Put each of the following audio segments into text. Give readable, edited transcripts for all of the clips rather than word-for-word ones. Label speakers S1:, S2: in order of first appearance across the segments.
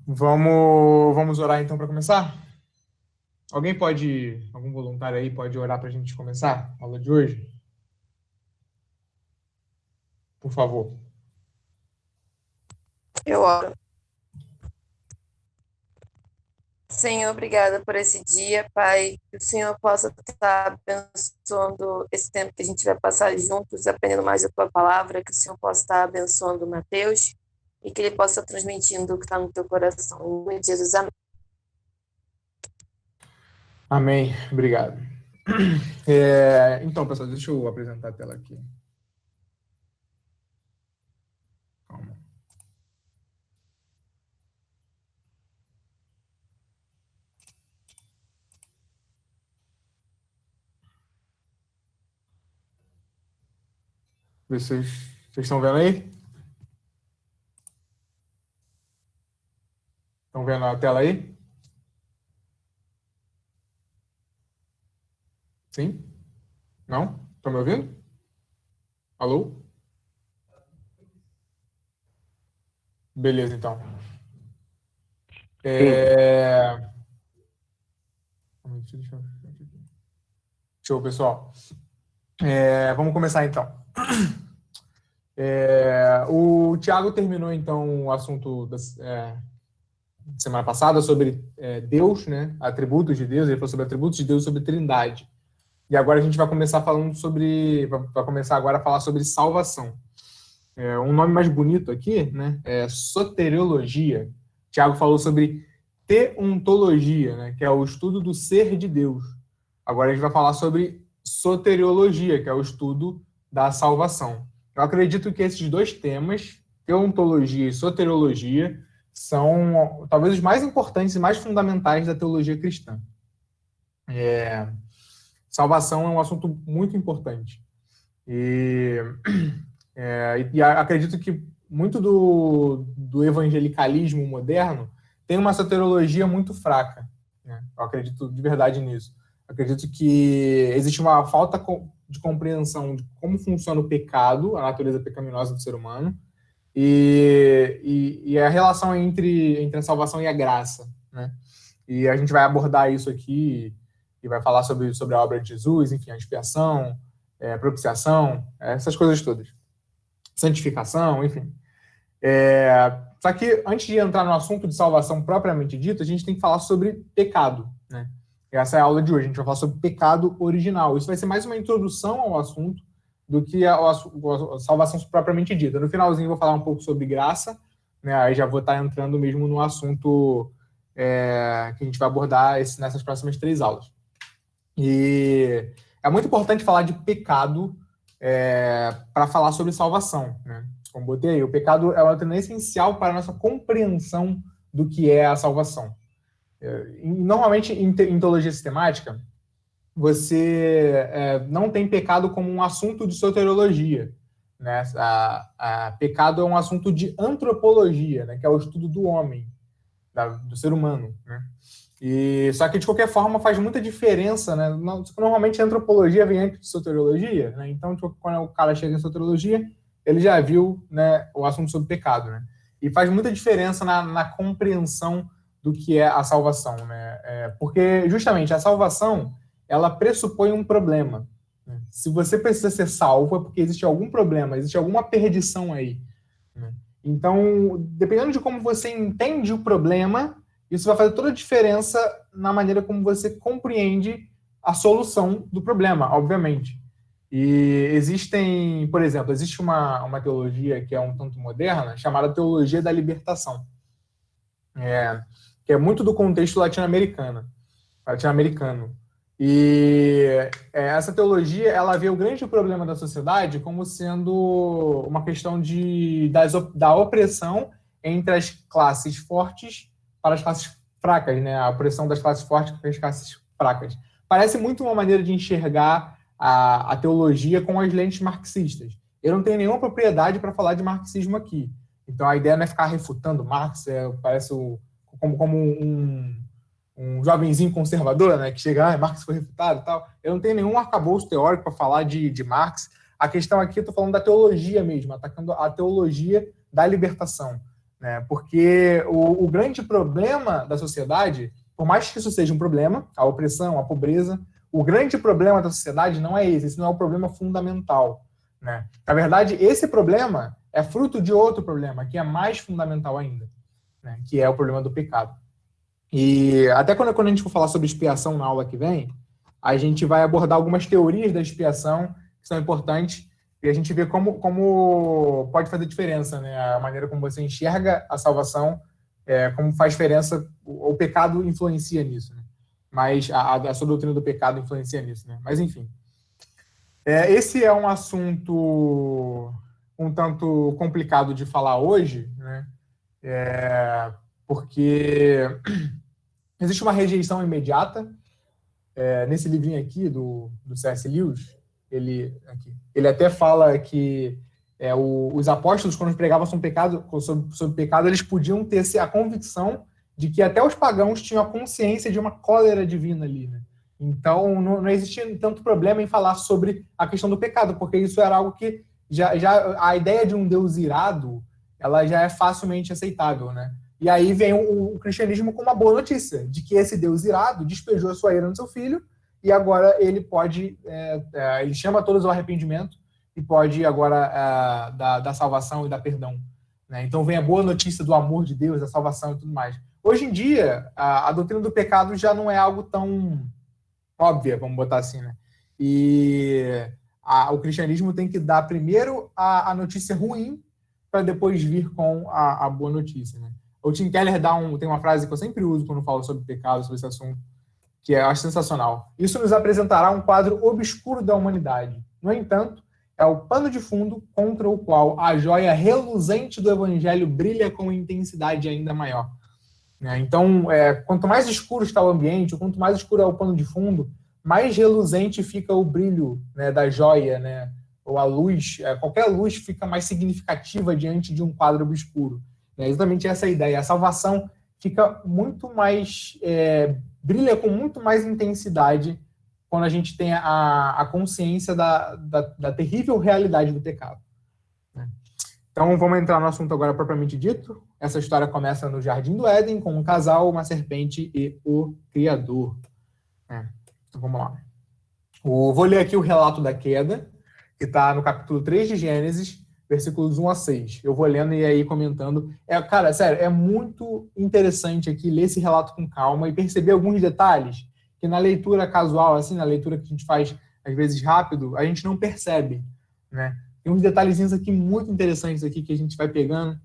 S1: Vamos orar então para começar? Algum voluntário aí pode orar para a gente começar a aula de hoje? Por favor.
S2: Eu oro. Senhor, obrigada por esse dia, Pai. Que o Senhor possa estar abençoando esse tempo que a gente vai passar juntos, aprendendo mais da Tua palavra. Que o Senhor possa estar abençoando o Mateus e que ele possa estar transmitindo o que está no Teu coração. Em nome de Jesus, amém.
S1: Amém. Obrigado. Então, pessoal, deixa eu apresentar a tela aqui. Calma. Vocês estão vendo aí? Estão vendo a tela aí? Sim? Não? Estão me ouvindo? Alô? Beleza, então. Show, pessoal. Vamos começar, então. O Tiago terminou, então, o assunto da semana passada sobre Deus, né? Atributos de Deus. Ele falou sobre atributos de Deus, sobre Trindade. E agora a gente vai começar vai começar agora a falar sobre salvação. Um nome mais bonito aqui, né? É soteriologia. Tiago falou sobre teontologia, né? Que é o estudo do ser de Deus. Agora a gente vai falar sobre soteriologia, que é o estudo da salvação. Eu acredito que esses dois temas, teontologia e soteriologia, são talvez os mais importantes e mais fundamentais da teologia cristã. Salvação é um assunto muito importante. E acredito que muito do evangelicalismo moderno tem uma soteriologia muito fraca, né? Eu acredito de verdade nisso. Acredito que existe uma falta de compreensão de como funciona o pecado, a natureza pecaminosa do ser humano, e a relação entre a salvação e a graça, né? E a gente vai abordar isso aqui e vai falar sobre a obra de Jesus, enfim, a expiação, propiciação, essas coisas todas. Santificação, enfim. Só que antes de entrar no assunto de salvação propriamente dito, a gente tem que falar sobre pecado, né? Essa é a aula de hoje. A gente vai falar sobre pecado original. Isso vai ser mais uma introdução ao assunto do que a salvação propriamente dita. No finalzinho eu vou falar um pouco sobre graça, né? Aí já vou estar entrando mesmo no assunto que a gente vai abordar nessas próximas 3 aulas. E é muito importante falar de pecado para falar sobre salvação, né? Como botei aí, o pecado é uma tendência essencial para a nossa compreensão do que é a salvação. Normalmente, em teologia sistemática, você não tem pecado como um assunto de soteriologia, né? Pecado é um assunto de antropologia, né? Que é o estudo do homem, do ser humano, né? Só que, de qualquer forma, faz muita diferença, né? Normalmente, a antropologia vem antes de soteriologia, né? Então, quando o cara chega em soteriologia, ele já viu, né, o assunto sobre pecado, né? E faz muita diferença na compreensão do que é a salvação, né? Porque, justamente, a salvação, ela pressupõe um problema, né? Se você precisa ser salvo, é porque existe algum problema, existe alguma perdição aí, né? Então, dependendo de como você entende o problema, isso vai fazer toda a diferença na maneira como você compreende a solução do problema, obviamente. E por exemplo, existe uma teologia que é um tanto moderna, chamada teologia da libertação, que é muito do contexto latino-americano. Essa teologia, ela vê o grande problema da sociedade como sendo uma questão da opressão entre as classes fortes para as classes fracas, né? A opressão das classes fortes para as classes fracas. Parece muito uma maneira de enxergar a teologia com as lentes marxistas. Eu não tenho nenhuma propriedade para falar de marxismo aqui. Então, a ideia não é ficar refutando Marx, parece como um jovenzinho conservador, né, que chega, Marx foi refutado e tal. Eu não tenho nenhum arcabouço teórico para falar de Marx. A questão aqui, eu estou falando da teologia mesmo, atacando a teologia da libertação. né? Porque o grande problema da sociedade, por mais que isso seja um problema, a opressão, a pobreza, o grande problema da sociedade não é esse não é o problema fundamental, né? Na verdade, esse problema é fruto de outro problema, que é mais fundamental ainda, né? Que é o problema do pecado. E até quando a gente for falar sobre expiação na aula que vem, a gente vai abordar algumas teorias da expiação que são importantes e a gente vê como pode fazer diferença, né? A maneira como você enxerga a salvação, como faz diferença, o pecado influencia nisso, né? Mas a sua doutrina do pecado influencia nisso, né? Mas, enfim. Esse é um assunto um tanto complicado de falar hoje, né? Porque existe uma rejeição imediata. Nesse livrinho aqui do C.S. Lewis, ele até fala que os apóstolos, quando pregavam sobre pecado, eles podiam ter a convicção de que até os pagãos tinham a consciência de uma cólera divina ali, né? Então, não existia tanto problema em falar sobre a questão do pecado, porque isso era algo que a ideia de um Deus irado, ela já é facilmente aceitável, né? E aí vem o cristianismo com uma boa notícia, de que esse Deus irado despejou a sua ira no seu filho, e agora ele pode, ele chama todos ao arrependimento, e pode agora dar salvação e dar perdão, né? Então vem a boa notícia do amor de Deus, da salvação e tudo mais. Hoje em dia, a doutrina do pecado já não é algo tão óbvia, vamos botar assim, né? E o cristianismo tem que dar primeiro a notícia ruim, para depois vir com a boa notícia, né? O Tim Keller tem uma frase que eu sempre uso quando falo sobre pecado, sobre esse assunto, que eu acho sensacional. Isso nos apresentará um quadro obscuro da humanidade. No entanto, é o pano de fundo contra o qual a joia reluzente do evangelho brilha com intensidade ainda maior. Então, quanto mais escuro está o ambiente, quanto mais escuro é o pano de fundo, mais reluzente fica o brilho, né, da joia, né? Ou a luz, qualquer luz fica mais significativa diante de um quadro obscuro. É exatamente essa a ideia. A salvação fica muito mais, brilha com muito mais intensidade quando a gente tem a consciência da terrível realidade do pecado. Então, vamos entrar no assunto agora propriamente dito. Essa história começa no Jardim do Éden, com um casal, uma serpente e o Criador. Então, vamos lá. Vou ler aqui o relato da queda, que está no capítulo 3 de Gênesis, versículos 1 a 6. Eu vou lendo e aí comentando. Cara, sério, é muito interessante aqui ler esse relato com calma e perceber alguns detalhes que na leitura casual, assim, na leitura que a gente faz, às vezes, rápido, a gente não percebe, né? Tem uns detalhezinhos aqui muito interessantes aqui que a gente vai pegando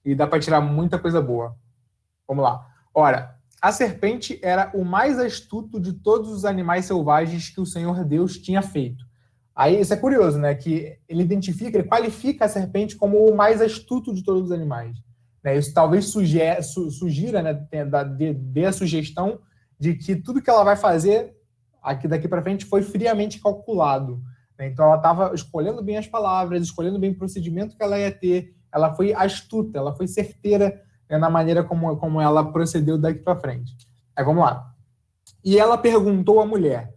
S1: e dá para tirar muita coisa boa. Vamos lá. Ora, a serpente era o mais astuto de todos os animais selvagens que o Senhor Deus tinha feito. Aí, isso é curioso, né? Que ele qualifica a serpente como o mais astuto de todos os animais. Isso talvez sugira, né? Dê a sugestão de que tudo que ela vai fazer daqui para frente foi friamente calculado. Então, ela estava escolhendo bem as palavras, escolhendo bem o procedimento que ela ia ter. Ela foi astuta, ela foi certeira, né, na maneira como ela procedeu daqui para frente. Aí, vamos lá. E ela perguntou à mulher: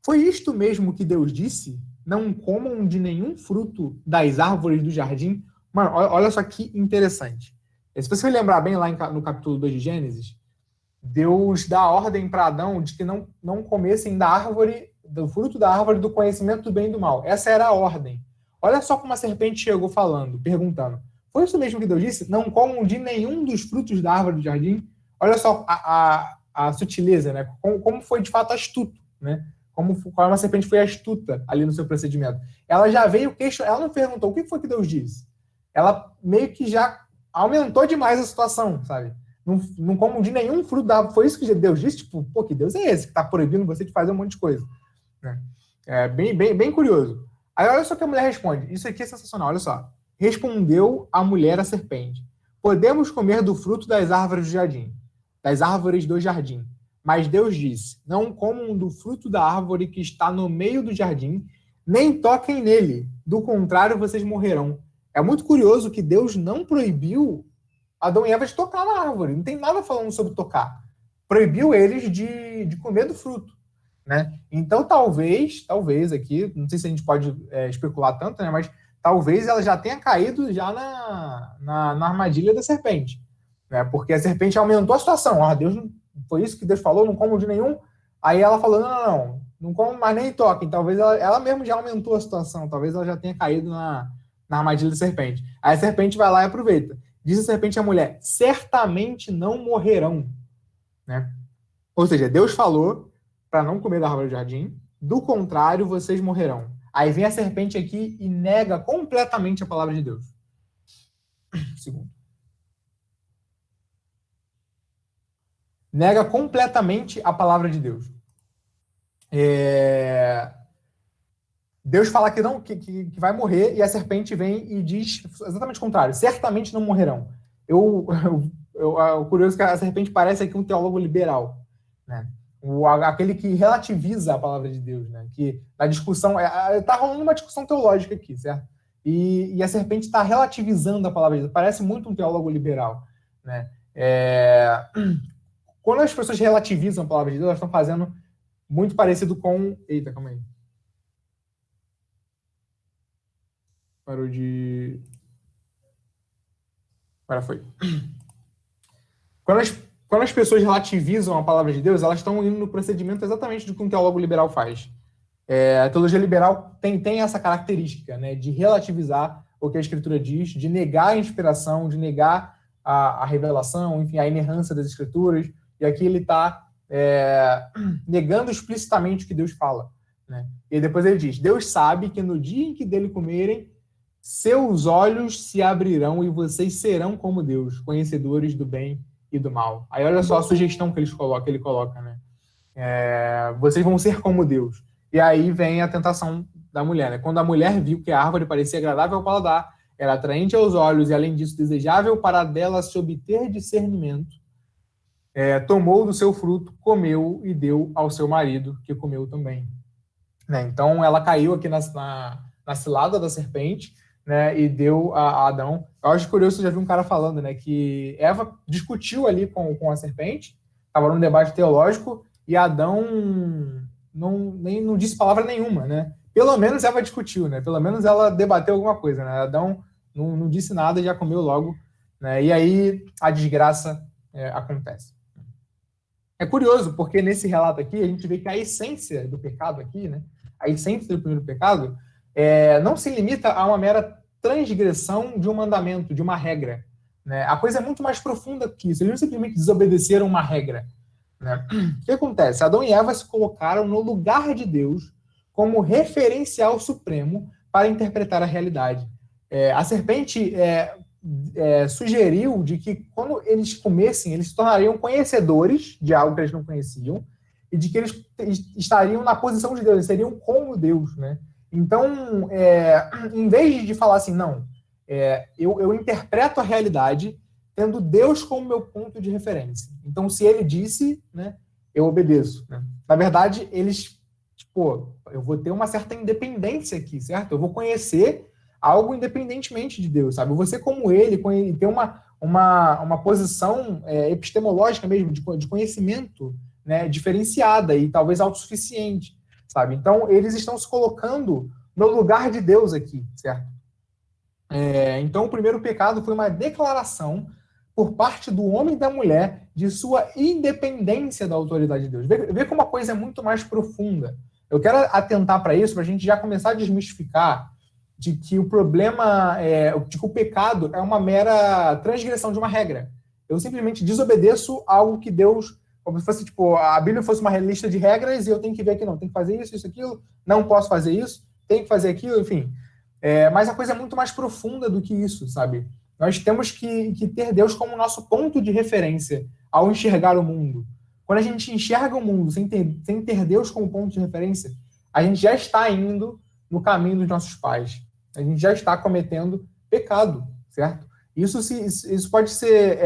S1: foi isto mesmo que Deus disse? Não comam de nenhum fruto das árvores do jardim? Mano, olha só que interessante. Se você lembrar bem lá no capítulo 2 de Gênesis, Deus dá a ordem para Adão de que não comessem do fruto da árvore do conhecimento do bem e do mal. Essa era a ordem. Olha só como a serpente chegou perguntando: foi isso mesmo que Deus disse? Não comam de nenhum dos frutos da árvore do jardim? Olha só a sutileza, né? Como foi de fato astuto, né? Como a serpente foi astuta ali no seu procedimento. Ela já veio ela não perguntou o que foi que Deus disse. Ela meio que já aumentou demais a situação, sabe? Não comam de nenhum fruto da árvore. Foi isso que Deus disse? Tipo, que Deus é esse que está proibindo você de fazer um monte de coisa? É bem curioso. Aí olha só que a mulher responde. Isso aqui é sensacional, olha só. Respondeu a mulher à serpente: podemos comer do fruto das árvores do jardim. Mas Deus disse: não comam do fruto da árvore que está no meio do jardim, nem toquem nele. Do contrário, vocês morrerão. É muito curioso que Deus não proibiu Adão e Eva de tocar na árvore. Não tem nada falando sobre tocar. Proibiu eles de comer do fruto, né? Então, talvez aqui, não sei se a gente pode especular tanto, né? Mas talvez ela já tenha caído já na armadilha da serpente, né? Porque a serpente aumentou a situação. Deus foi isso que Deus falou, não como de nenhum. Aí ela falou, não como mais nem toquem. Talvez ela mesmo já aumentou a situação, talvez ela já tenha caído na armadilha da serpente. Aí a serpente vai lá e aproveita. Diz a serpente à mulher, certamente não morrerão, né? Ou seja, Deus falou para não comer da árvore do jardim, do contrário, vocês morrerão. Aí vem a serpente aqui e nega completamente a palavra de Deus. Segundo. Nega completamente a palavra de Deus. Deus fala que não, que vai morrer, e a serpente vem e diz exatamente o contrário. Certamente não morrerão. O curioso é que a serpente parece aqui um teólogo liberal, né? Aquele que relativiza a palavra de Deus, né? Que na discussão está rolando uma discussão teológica aqui, certo? E a serpente está relativizando a palavra de Deus. Parece muito um teólogo liberal, né? Quando as pessoas relativizam a palavra de Deus, elas estão fazendo muito parecido com... Eita, calma aí. Parou de... Agora foi. Quando as pessoas relativizam a palavra de Deus, elas estão indo no procedimento exatamente do que um teólogo liberal faz. A teologia liberal tem essa característica, né, de relativizar o que a Escritura diz, de negar a inspiração, de negar a revelação, enfim, a inerrância das Escrituras. E aqui ele está negando explicitamente o que Deus fala, né? E depois ele diz, Deus sabe que no dia em que dele comerem, seus olhos se abrirão e vocês serão como Deus, conhecedores do bem e do mal. Aí olha só a sugestão que ele coloca, né? Vocês vão ser como Deus. E aí vem a tentação da mulher, né? Quando a mulher viu que a árvore parecia agradável ao paladar, era atraente aos olhos e, além disso, desejável para dela se obter discernimento, tomou do seu fruto, comeu e deu ao seu marido, que comeu também. Né? Então, ela caiu aqui na cilada da serpente, né, e deu a Adão. Eu acho curioso, você já viu um cara falando, né, que Eva discutiu ali com a serpente, estava num debate teológico, e Adão não disse palavra nenhuma, né? Pelo menos Eva discutiu, né? Pelo menos ela debateu alguma coisa, né? Adão não disse nada e já comeu logo, né? E aí a desgraça acontece. É curioso, porque nesse relato aqui, a gente vê que a essência do pecado aqui, né? A essência do primeiro pecado não se limita a uma mera transgressão de um mandamento, de uma regra, né? A coisa é muito mais profunda que isso. Eles não simplesmente desobedeceram uma regra, né? O que acontece? Adão e Eva se colocaram no lugar de Deus como referencial supremo para interpretar a realidade. A serpente sugeriu de que quando eles comessem, eles se tornariam conhecedores de algo que eles não conheciam e de que eles estariam na posição de Deus, eles seriam como Deus, né? Então, em vez de falar assim, não, eu interpreto a realidade tendo Deus como meu ponto de referência. Então, se ele disse, né, eu obedeço, né? Na verdade, eles, eu vou ter uma certa independência aqui, certo? Eu vou conhecer algo independentemente de Deus, sabe? Eu vou ser como ele, ter uma posição epistemológica mesmo, de conhecimento, né, diferenciada e talvez autossuficiente, sabe? Então, eles estão se colocando no lugar de Deus aqui, certo? Então, o primeiro pecado foi uma declaração por parte do homem e da mulher de sua independência da autoridade de Deus. Vê como a coisa é muito mais profunda. Eu quero atentar para isso, para a gente já começar a desmistificar de que o problema, de que o pecado é uma mera transgressão de uma regra. Eu simplesmente desobedeço algo que Deus, como se fosse, a Bíblia fosse uma lista de regras e eu tenho que ver aqui, não, tem que fazer isso, isso, aquilo, não posso fazer isso, tem que fazer aquilo, enfim. Mas a coisa é muito mais profunda do que isso, sabe? Nós temos que ter Deus como nosso ponto de referência ao enxergar o mundo. Quando a gente enxerga o mundo sem ter Deus como ponto de referência, a gente já está indo no caminho dos nossos pais. A gente já está cometendo pecado, certo? Isso pode ser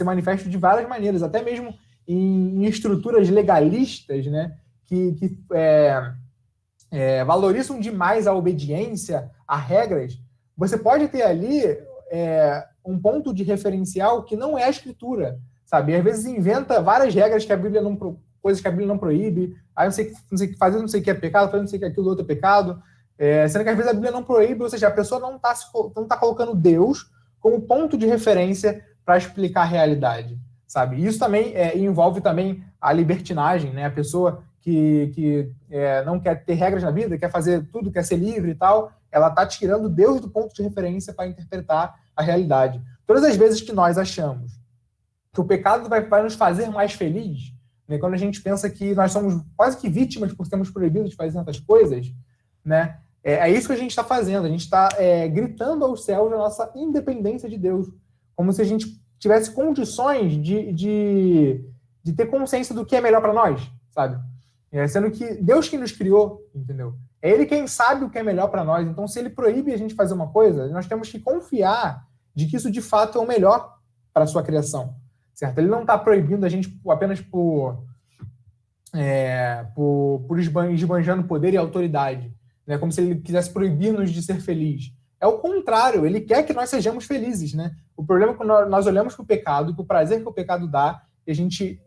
S1: manifesto de várias maneiras, até mesmo em estruturas legalistas, né, que valorizam demais a obediência a regras. Você pode ter ali um ponto de referencial que não é a Escritura, sabe? Às vezes inventa várias regras que a Bíblia coisas que a Bíblia não proíbe, aí não sei o que fazer, não sei o que é pecado, fazer não sei o que aquilo outro é pecado, Sendo que às vezes a Bíblia não proíbe, ou seja, a pessoa não está colocando Deus como ponto de referência para explicar a realidade, sabe? Isso também envolve também a libertinagem, né? A pessoa que não quer ter regras na vida, quer fazer tudo, quer ser livre e tal, ela está tirando Deus do ponto de referência para interpretar a realidade. Todas as vezes que nós achamos que o pecado vai nos fazer mais felizes, né? Quando a gente pensa que nós somos quase que vítimas por sermos proibidos de fazer certas coisas, né? É isso que a gente está fazendo. A gente está gritando aos céus a nossa independência de Deus, como se a gente tivesse condições de ter consciência do que é melhor para nós, sabe? Sendo que Deus quem nos criou, entendeu? É Ele quem sabe o que é melhor para nós. Então, se Ele proíbe a gente fazer uma coisa, nós temos que confiar de que isso de fato é o melhor para a sua criação, certo? Ele não está proibindo a gente apenas por esbanjando poder e autoridade, né? Como se Ele quisesse proibir-nos de ser feliz. É o contrário, Ele quer que nós sejamos felizes, né? O problema é quando nós olhamos para o pecado, para o prazer que o pecado dá, e a gente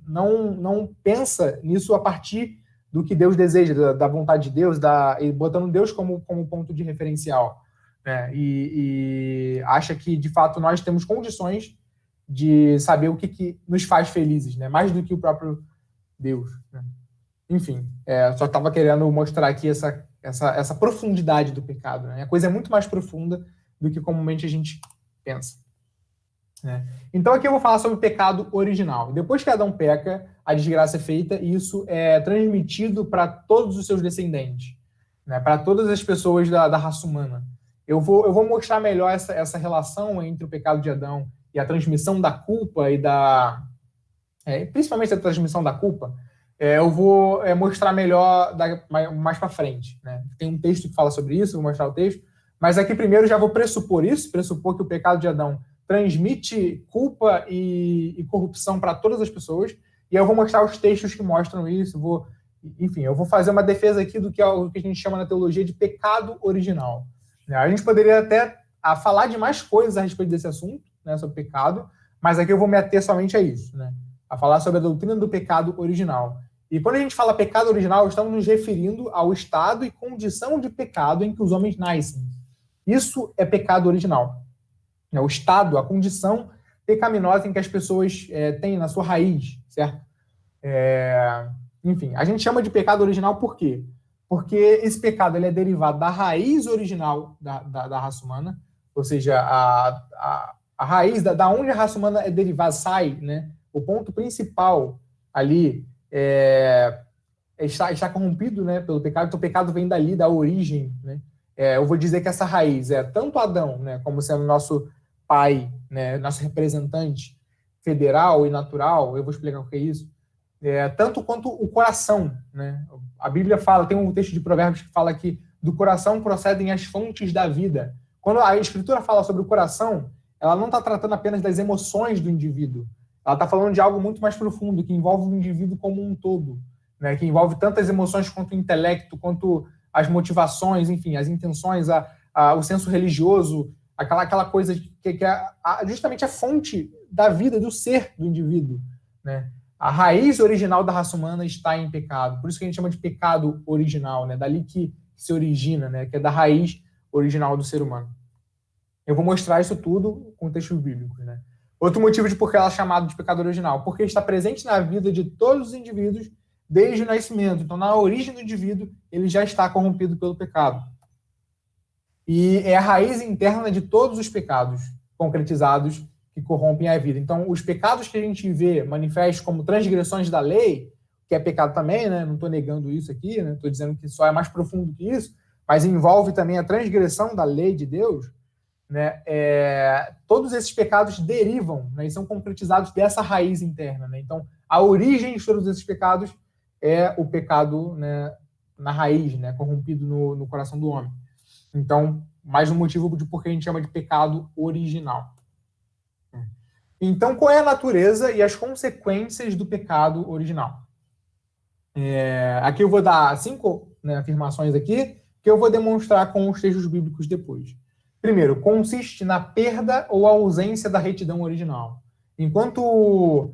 S1: não pensa nisso a partir do que Deus deseja, da vontade de Deus, e botando Deus como ponto de referencial, né? E acha que, de fato, nós temos condições de saber o que nos faz felizes, né? Mais do que o próprio Deus, né? Enfim, só estava querendo mostrar aqui essa profundidade do pecado, né? A coisa é muito mais profunda do que comumente a gente pensa, né? Então aqui eu vou falar sobre o pecado original. Depois que Adão peca, a desgraça é feita e isso é transmitido para todos os seus descendentes, né? Para todas as pessoas da raça humana. Eu vou mostrar melhor essa relação entre o pecado de Adão e a transmissão da culpa e principalmente a transmissão da culpa. Eu vou mostrar melhor mais para frente, né? Tem um texto que fala sobre isso, vou mostrar o texto, mas aqui primeiro já vou pressupor que o pecado de Adão transmite culpa e corrupção para todas as pessoas, e eu vou mostrar os textos que mostram isso, eu vou fazer uma defesa aqui do que é o que a gente chama na teologia de pecado original. A gente poderia até falar de mais coisas a respeito desse assunto, né, sobre pecado, mas aqui eu vou me ater somente a isso, né, a falar sobre a doutrina do pecado original. E quando a gente fala pecado original, estamos nos referindo ao estado e condição de pecado em que os homens nascem. Isso é pecado original. É o estado, a condição pecaminosa em que as pessoas têm na sua raiz, certo? Enfim, a gente chama de pecado original por quê? Porque esse pecado ele é derivado da raiz original da raça humana, ou seja, a raiz da onde a raça humana é derivada, sai, né? O ponto principal ali está corrompido, né, pelo pecado, então o pecado vem dali, da origem, né? Eu vou dizer que essa raiz é tanto Adão, né, como sendo nosso pai, né, nosso representante federal e natural, eu vou explicar o que é isso, tanto quanto o coração, né? A Bíblia fala, tem um texto de Provérbios que fala que do coração procedem as fontes da vida. Quando a Escritura fala sobre o coração, ela não está tratando apenas das emoções do indivíduo, ela está falando de algo muito mais profundo, que envolve o indivíduo como um todo, né? Que envolve tanto as emoções quanto o intelecto, quanto as motivações, enfim, as intenções, o senso religioso, aquela coisa que é justamente a fonte da vida, do ser do indivíduo, né? A raiz original da raça humana está em pecado. Por isso que a gente chama de pecado original, né? Dali que se origina, né? Que é da raiz original do ser humano. Eu vou mostrar isso tudo com textos bíblicos, né? Outro motivo de por que ela é chamada de pecado original, porque está presente na vida de todos os indivíduos desde o nascimento. Então, na origem do indivíduo, ele já está corrompido pelo pecado. E é a raiz interna de todos os pecados concretizados que corrompem a vida. Então, os pecados que a gente vê manifestos como transgressões da lei, que é pecado também, né? Não estou negando isso aqui, né? Estou dizendo que só é mais profundo que isso, mas envolve também a transgressão da lei de Deus, né? Todos esses pecados derivam, né, e são concretizados dessa raiz interna, né? Então, a origem de todos esses pecados é o pecado, né, na raiz, né, corrompido no coração do homem. Então, mais um motivo de por que a gente chama de pecado original. Então, qual é a natureza e as consequências do pecado original? Aqui eu vou dar 5, né, afirmações aqui, que eu vou demonstrar com os textos bíblicos depois. Primeiro, consiste na perda ou ausência da retidão original. Enquanto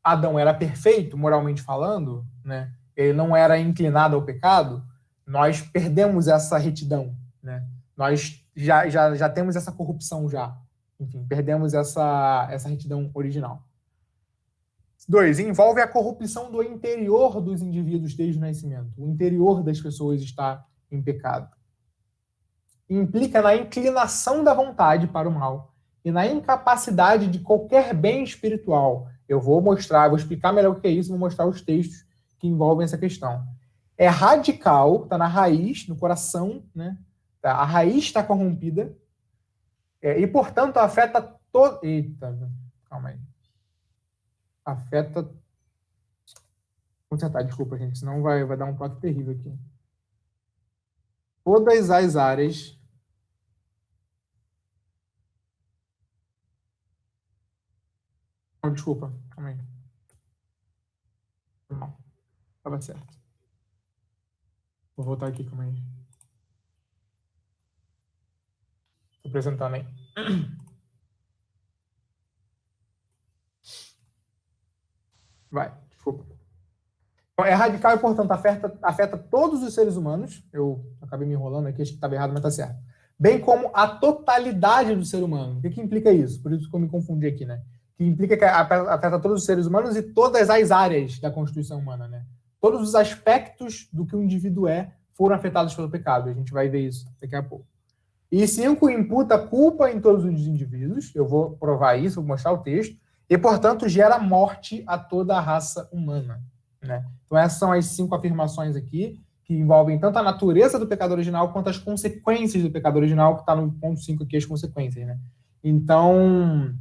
S1: Adão era perfeito, moralmente falando, né, ele não era inclinado ao pecado, nós perdemos essa retidão, né? Nós já temos essa corrupção já. Enfim, perdemos essa retidão original. 2, envolve a corrupção do interior dos indivíduos desde o nascimento. O interior das pessoas está em pecado. Implica na inclinação da vontade para o mal e na incapacidade de qualquer bem espiritual. Eu vou explicar melhor o que é isso, vou mostrar os textos que envolvem essa questão. É radical, está na raiz, no coração, né? A raiz está corrompida e, portanto, afeta todo... Eita, calma aí. Afeta... Vou consertar, desculpa, gente, senão vai dar um toque terrível aqui. Todas as áreas... Oh, desculpa, calma aí. Não, estava certo. Vou voltar aqui, calma aí. Estou apresentando aí. Vai, desculpa. Então, é radical e, portanto, afeta todos os seres humanos. Eu acabei me enrolando aqui, acho que estava errado, mas está certo. Bem como a totalidade do ser humano. O que implica isso? Por isso que eu me confundi aqui, né? Que implica que afeta todos os seres humanos e todas as áreas da constituição humana, né? Todos os aspectos do que o indivíduo foram afetados pelo pecado. A gente vai ver isso daqui a pouco. E 5, imputa culpa em todos os indivíduos. Eu vou provar isso, vou mostrar o texto. E, portanto, gera morte a toda a raça humana, né? Então, essas são as 5 afirmações aqui, que envolvem tanto a natureza do pecado original quanto as consequências do pecado original, que está no ponto 5 aqui, as consequências, né? Então,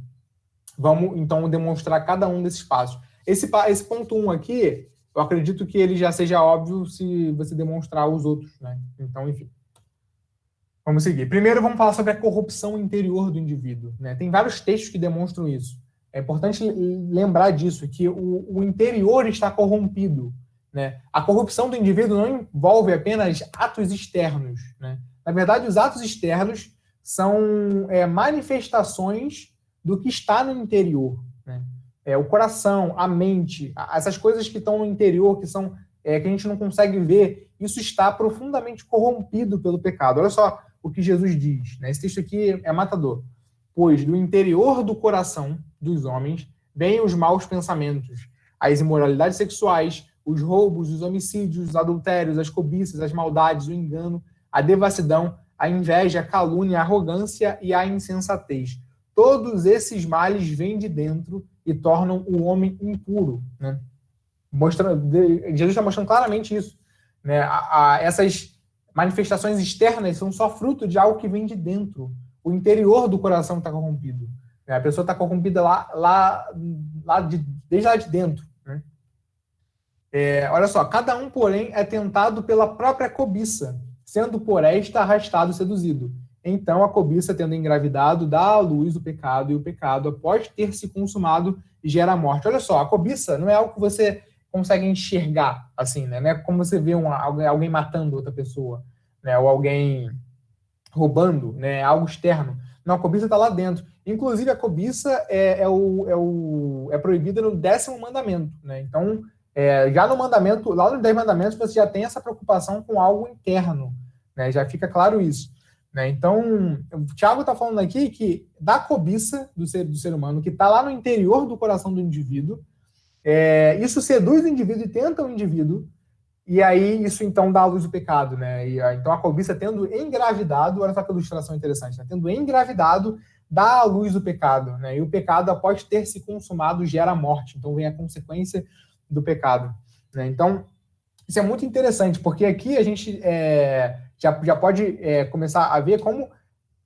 S1: vamos demonstrar cada um desses passos. Esse ponto 1 aqui, eu acredito que ele já seja óbvio se você demonstrar os outros, né? Então, enfim. Vamos seguir. Primeiro, vamos falar sobre a corrupção interior do indivíduo, né? Tem vários textos que demonstram isso. É importante lembrar disso, que o interior está corrompido, né? A corrupção do indivíduo não envolve apenas atos externos, né? Na verdade, os atos externos são manifestações do que está no interior, né? O coração, a mente, essas coisas que estão no interior, que são que a gente não consegue ver, isso está profundamente corrompido pelo pecado. Olha só o que Jesus diz, né? Esse texto aqui é matador. Pois do interior do coração dos homens vêm os maus pensamentos, as imoralidades sexuais, os roubos, os homicídios, os adultérios, as cobiças, as maldades, o engano, a devassidão, a inveja, a calúnia, a arrogância e a insensatez. Todos esses males vêm de dentro e tornam o homem impuro, né? Jesus está mostrando claramente isso, né? Essas manifestações externas são só fruto de algo que vem de dentro. O interior do coração está corrompido. A pessoa está corrompida desde lá de dentro, né? Olha só, cada um, porém, é tentado pela própria cobiça, sendo por esta arrastado e seduzido. Então, a cobiça, tendo engravidado, dá à luz o pecado, e o pecado, após ter se consumado, gera a morte. Olha só, a cobiça não é algo que você consegue enxergar, assim, né? Não é como você vê alguém matando outra pessoa, né? Ou alguém roubando, né? Algo externo. Não, a cobiça está lá dentro. Inclusive, a cobiça é proibida no 10º mandamento, né? Então, já no mandamento, lá nos 10 mandamentos, você já tem essa preocupação com algo interno, né? Já fica claro isso, né? Então, o Tiago está falando aqui que da cobiça do ser humano, que está lá no interior do coração do indivíduo, isso seduz o indivíduo e tenta o indivíduo, e aí isso então dá à luz o pecado, né? Então a cobiça tendo engravidado, olha só que ilustração interessante, né? Tendo engravidado, dá à luz o pecado, né? E o pecado, após ter se consumado, gera a morte. Então vem a consequência do pecado, né? Então, isso é muito interessante, porque aqui a gente já pode começar a ver como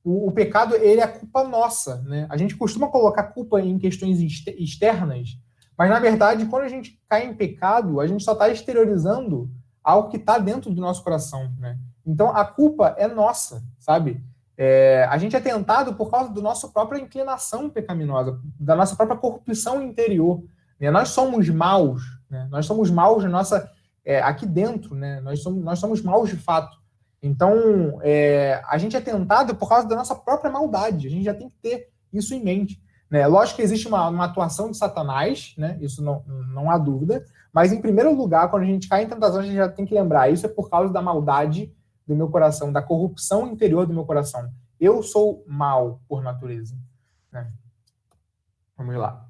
S1: o pecado ele é culpa nossa, né? A gente costuma colocar culpa em questões externas, mas, na verdade, quando a gente cai em pecado, a gente só está exteriorizando algo que está dentro do nosso coração, né? Então, a culpa é nossa, sabe? A gente é tentado por causa da nossa própria inclinação pecaminosa, da nossa própria corrupção interior, né? Nós somos maus, né? Nós somos maus aqui dentro, né? Nós somos maus de fato. Então, a gente é tentado por causa da nossa própria maldade. A gente já tem que ter isso em mente, né? Lógico que existe uma atuação de Satanás, né? Isso não há dúvida, Mas, em primeiro lugar, quando a gente cai em tentação, a gente já tem que lembrar, isso é por causa da maldade do meu coração, da corrupção interior do meu coração. Eu sou mau por natureza. Né? Vamos lá.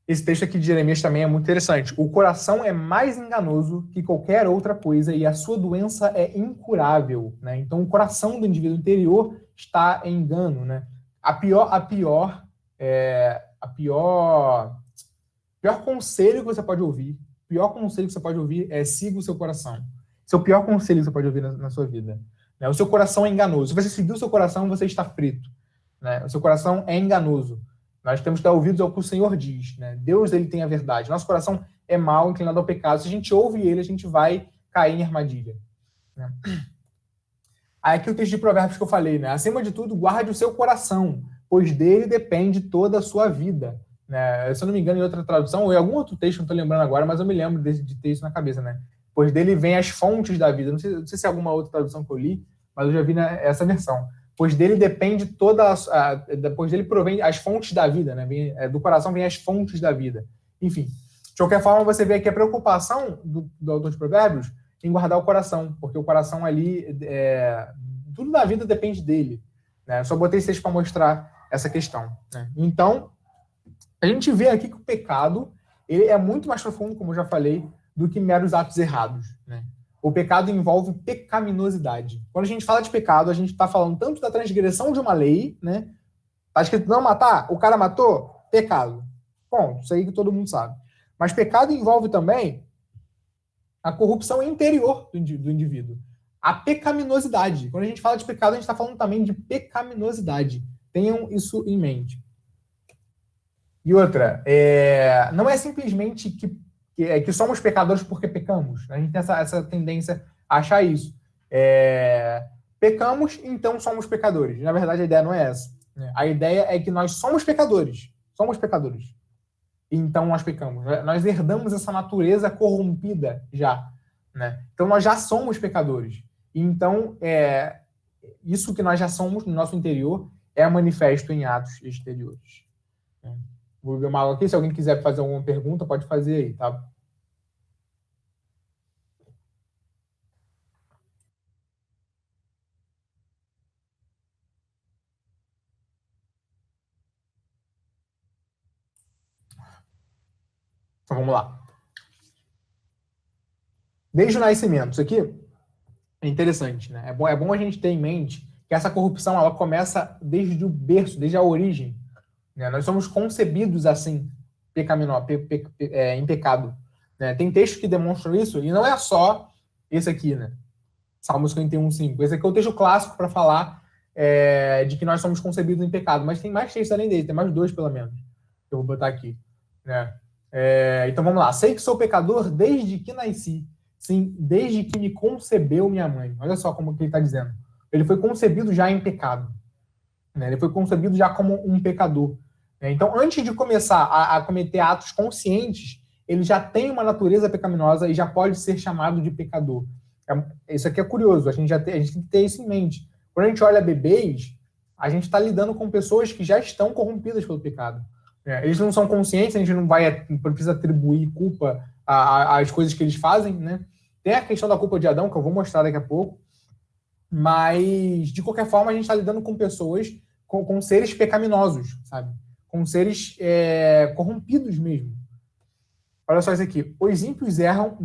S1: Esse texto aqui de Jeremias também é muito interessante. O coração é mais enganoso que qualquer outra coisa e a sua doença é incurável. Né? Então, o coração do indivíduo interior está em engano. Né? Pior conselho que você pode ouvir, é siga o seu coração. Esse é o pior conselho que você pode ouvir na sua vida. Né? O seu coração é enganoso. Se você seguir o seu coração, você está frito. Né? O seu coração é enganoso. Nós temos que dar ouvidos ao que o Senhor diz. Né? Deus, ele tem a verdade. Nosso coração é mau, inclinado ao pecado. Se a gente ouve ele, a gente vai cair em armadilha. Né? Aí aqui o texto de Provérbios que eu falei. Né? Acima de tudo, guarde o seu coração, pois dele depende toda a sua vida. Né? Se eu não me engano, em outra tradução, ou em algum outro texto, não estou lembrando agora, mas eu me lembro de ter isso na cabeça. Né? Pois dele vem as fontes da vida. Não sei se é alguma outra tradução que eu li, mas eu já vi essa versão. Pois dele depende pois dele provém as fontes da vida, né? Do coração vem as fontes da vida. Enfim, de qualquer forma, você vê aqui a preocupação do autor de Provérbios em guardar o coração, porque o coração ali, tudo da vida depende dele. Né? Eu só botei esse texto para mostrar essa questão. Né? Então, a gente vê aqui que o pecado ele é muito mais profundo, como eu já falei, do que meros atos errados. Né? O pecado envolve pecaminosidade. Quando a gente fala de pecado, a gente está falando tanto da transgressão de uma lei, né? Está escrito não matar, o cara matou, pecado. Bom, isso aí que todo mundo sabe. Mas pecado envolve também a corrupção interior do indivíduo. A pecaminosidade. Quando a gente fala de pecado, a gente está falando também de pecaminosidade. Tenham isso em mente. E outra, não é simplesmente que somos pecadores porque pecamos. A gente tem essa tendência a achar isso. Pecamos, então somos pecadores. Na verdade, a ideia não é essa. A ideia é que nós somos pecadores. Somos pecadores. Então nós pecamos. Nós herdamos essa natureza corrompida já. Né? Então nós já somos pecadores. Então, isso que nós já somos no nosso interior é manifesto em atos exteriores. Vou ver uma aula aqui. Se alguém quiser fazer alguma pergunta, pode fazer aí, tá? Então, vamos lá. Desde o nascimento. Isso aqui é interessante, né? É bom a gente ter em mente que essa corrupção ela começa desde o berço, desde a origem. Né? Nós somos concebidos assim, em pecado. Né? Tem textos que demonstram isso, e não é só esse aqui, né? Salmos 51:5. Esse aqui é o texto clássico para falar de que nós somos concebidos em pecado, mas tem mais textos além dele, tem mais 2 pelo menos, que eu vou botar aqui. Né? Então vamos lá. Sei que sou pecador desde que nasci. Sim, desde que me concebeu minha mãe. Olha só como que ele está dizendo. Ele foi concebido já em pecado. Né? Ele foi concebido já como um pecador. Né? Então, antes de começar a cometer atos conscientes, ele já tem uma natureza pecaminosa e já pode ser chamado de pecador. Isso aqui é curioso, a gente tem que ter isso em mente. Quando a gente olha bebês, a gente está lidando com pessoas que já estão corrompidas pelo pecado. Eles não são conscientes, a gente não precisa atribuir culpa às coisas que eles fazem, né? Tem a questão da culpa de Adão, que eu vou mostrar daqui a pouco, mas, de qualquer forma, a gente está lidando com pessoas, com seres pecaminosos, sabe? Com seres corrompidos mesmo. Olha só isso aqui. Os ímpios erram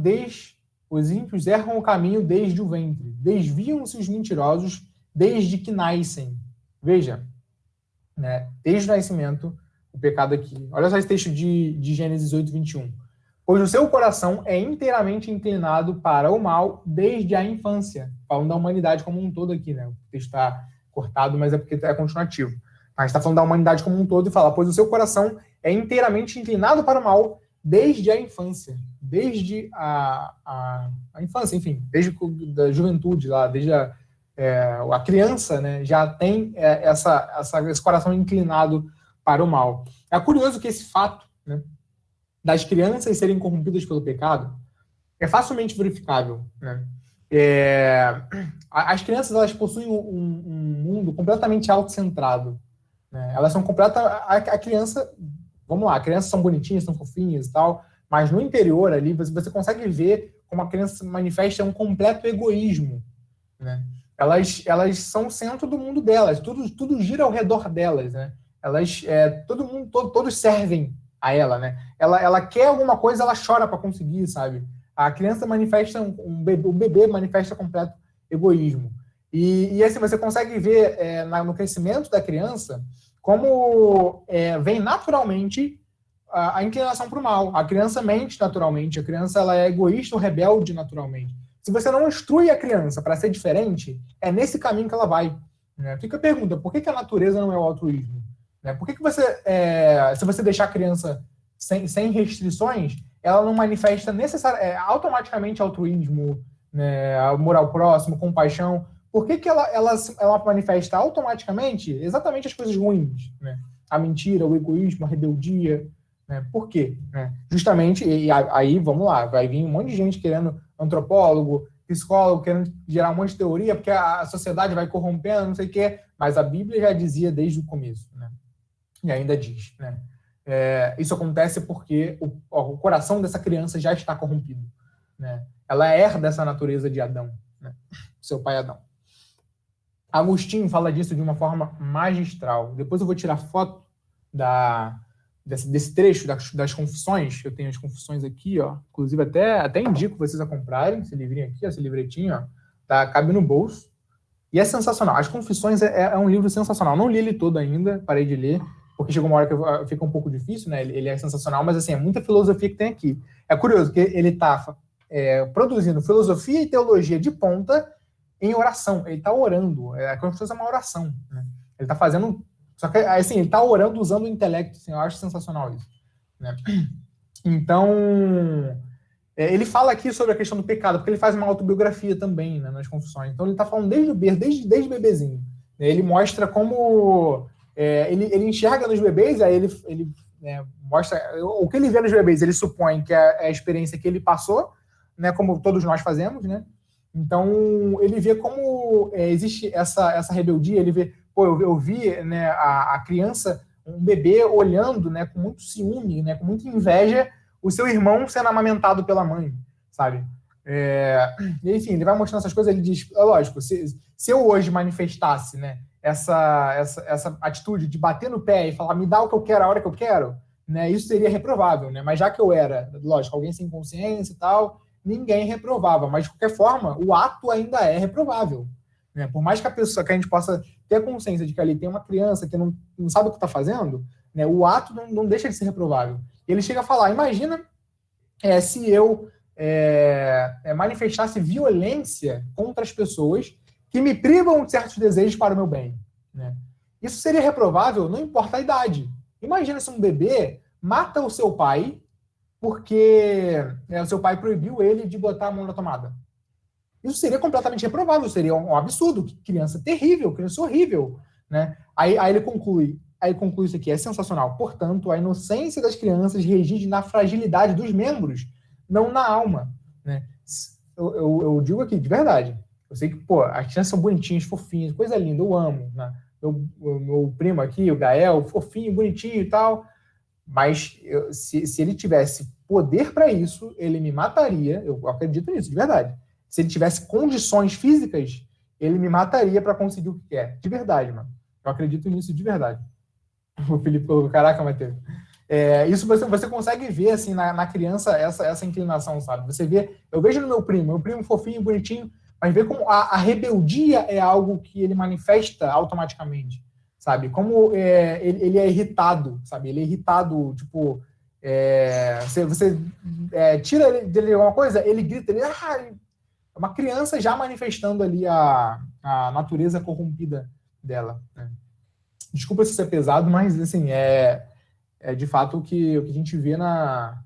S1: o caminho desde o ventre. Desviam-se os mentirosos desde que nascem. Veja, né? Desde o nascimento, o pecado aqui. Olha só esse texto de Gênesis 8:21. Pois o seu coração é inteiramente inclinado para o mal desde a infância. Falando da humanidade como um todo aqui, né? O texto está cortado, mas é porque é continuativo. Mas está falando da humanidade como um todo e fala, pois o seu coração é inteiramente inclinado para o mal desde a infância. Desde a infância, enfim, desde a juventude lá, desde a criança, né, já tem esse coração inclinado para o mal. É curioso que esse fato, né, das crianças serem corrompidas pelo pecado é facilmente verificável. Né? As crianças elas possuem um mundo completamente autocentrado. Né? Elas são a criança vamos lá, crianças são bonitinhas, são fofinhas e tal, mas no interior ali, você consegue ver como a criança manifesta um completo egoísmo, né? Elas são o centro do mundo delas, tudo gira ao redor delas, né? Todos servem a ela, né? Ela quer alguma coisa, ela chora para conseguir, sabe? A criança manifesta, o bebê manifesta completo egoísmo. E assim, você consegue ver no crescimento da criança como vem naturalmente a inclinação para o mal. A criança mente naturalmente, a criança ela é egoísta ou rebelde naturalmente. Se você não instrui a criança para ser diferente, é nesse caminho que ela vai. Né? Fica a pergunta, por que a natureza não é o altruísmo? Né? Por que você, se você deixar a criança sem restrições, ela não manifesta automaticamente altruísmo, né? Amor ao próximo, compaixão? Por que ela manifesta automaticamente exatamente as coisas ruins? Né? A mentira, o egoísmo, a rebeldia. Né? Por quê? Né? Justamente, e aí, vamos lá, vai vir um monte de gente querendo antropólogo, psicólogo, querendo gerar um monte de teoria, porque a sociedade vai corrompendo, não sei o quê, mas a Bíblia já dizia desde o começo, né? E ainda diz, né? Isso acontece porque o coração dessa criança já está corrompido, né? Ela herda essa natureza de Adão, né? Seu pai Adão. Agostinho fala disso de uma forma magistral. Depois eu vou tirar foto desse trecho das confissões. Eu tenho as confissões aqui, ó. Inclusive até indico vocês a comprarem esse livrinho aqui, esse livretinho, ó. Tá, cabe no bolso. E é sensacional. As Confissões é um livro sensacional. Não li ele todo ainda, parei de ler, porque chegou uma hora que fica um pouco difícil, né? Ele é sensacional, mas assim, é muita filosofia que tem aqui. É curioso que ele está produzindo filosofia e teologia de ponta em oração. Ele está orando. A Confissões é uma oração, né? Ele está fazendo... Só que, assim, ele está orando usando o intelecto. Assim, eu acho sensacional isso, né? Então... ele fala aqui sobre a questão do pecado, porque ele faz uma autobiografia também, né, nas Confissões. Então ele está falando desde bebezinho. Ele mostra como ele enxerga nos bebês, aí ele mostra o que ele vê nos bebês, ele supõe que é a experiência que ele passou, né, como todos nós fazemos, né? Então ele vê como existe essa rebeldia, ele vê, eu vi, né, a criança, um bebê olhando, né, com muito ciúme, né, com muita inveja, o seu irmão sendo amamentado pela mãe, sabe? E, enfim, ele vai mostrando essas coisas, ele diz, lógico, se eu hoje manifestasse, né, essa atitude de bater no pé e falar, me dá o que eu quero, a hora que eu quero, né, isso seria reprovável, né? Mas já que eu era, lógico, alguém sem consciência e tal, ninguém reprovava, mas de qualquer forma, o ato ainda é reprovável, né? Por mais que a gente possa ter consciência de que ali tem uma criança que não sabe o que está fazendo, né, o ato não deixa de ser reprovável. Ele chega a falar, imagina se eu manifestasse violência contra as pessoas que me privam de certos desejos para o meu bem. Né? Isso seria reprovável, não importa a idade. Imagina se um bebê mata o seu pai porque o seu pai proibiu ele de botar a mão na tomada. Isso seria completamente reprovável, seria um absurdo. Criança terrível, criança horrível. Né? Aí ele conclui isso aqui, é sensacional. Portanto, a inocência das crianças reside na fragilidade dos membros, não na alma. Né? Eu digo aqui, de verdade. Eu sei que, as crianças são bonitinhas, fofinhas, coisa linda, eu amo. Né? Meu primo aqui, o Gael, fofinho, bonitinho e tal. Mas se ele tivesse poder para isso, ele me mataria. Eu acredito nisso, de verdade. Se ele tivesse condições físicas, ele me mataria para conseguir o que quer. De verdade, mano. Eu acredito nisso de verdade. O Felipe falou, caraca, Matheus. Isso você consegue ver assim, na criança essa inclinação, sabe? Você vê, eu vejo no meu primo fofinho, bonitinho, mas vê como a rebeldia é algo que ele manifesta automaticamente, sabe? Como ele é irritado, sabe? Ele é irritado, tipo, você tira dele alguma coisa, ele grita, é uma criança já manifestando ali a natureza corrompida dela, né? Desculpa se isso é pesado, mas assim, de fato o que a gente vê na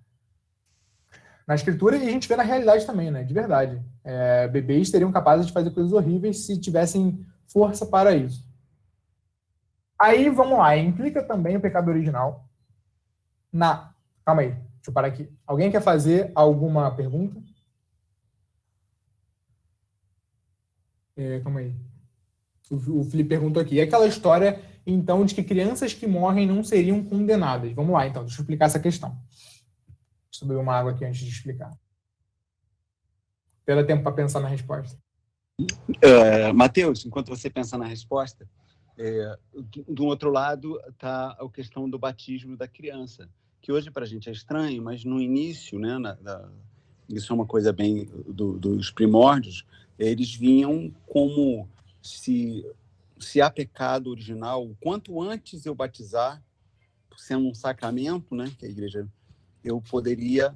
S1: escritura e a gente vê na realidade também, né? De verdade. Bebês seriam capazes de fazer coisas horríveis se tivessem força para isso. Aí, vamos lá, implica também o pecado original calma aí, deixa eu parar aqui. Alguém quer fazer alguma pergunta? Calma aí. O Felipe perguntou aqui, é aquela história então, de que crianças que morrem não seriam condenadas. Vamos lá, então, deixa eu explicar essa questão. Deixa eu beber uma água aqui antes de explicar. Pera tempo para pensar na resposta.
S3: Matheus, enquanto você pensa na resposta, do outro lado está a questão do batismo da criança, que hoje para a gente é estranho, mas no início, né, isso é uma coisa bem dos primórdios, eles vinham como se há pecado original, quanto antes eu batizar, sendo um sacramento, né, que a igreja, eu poderia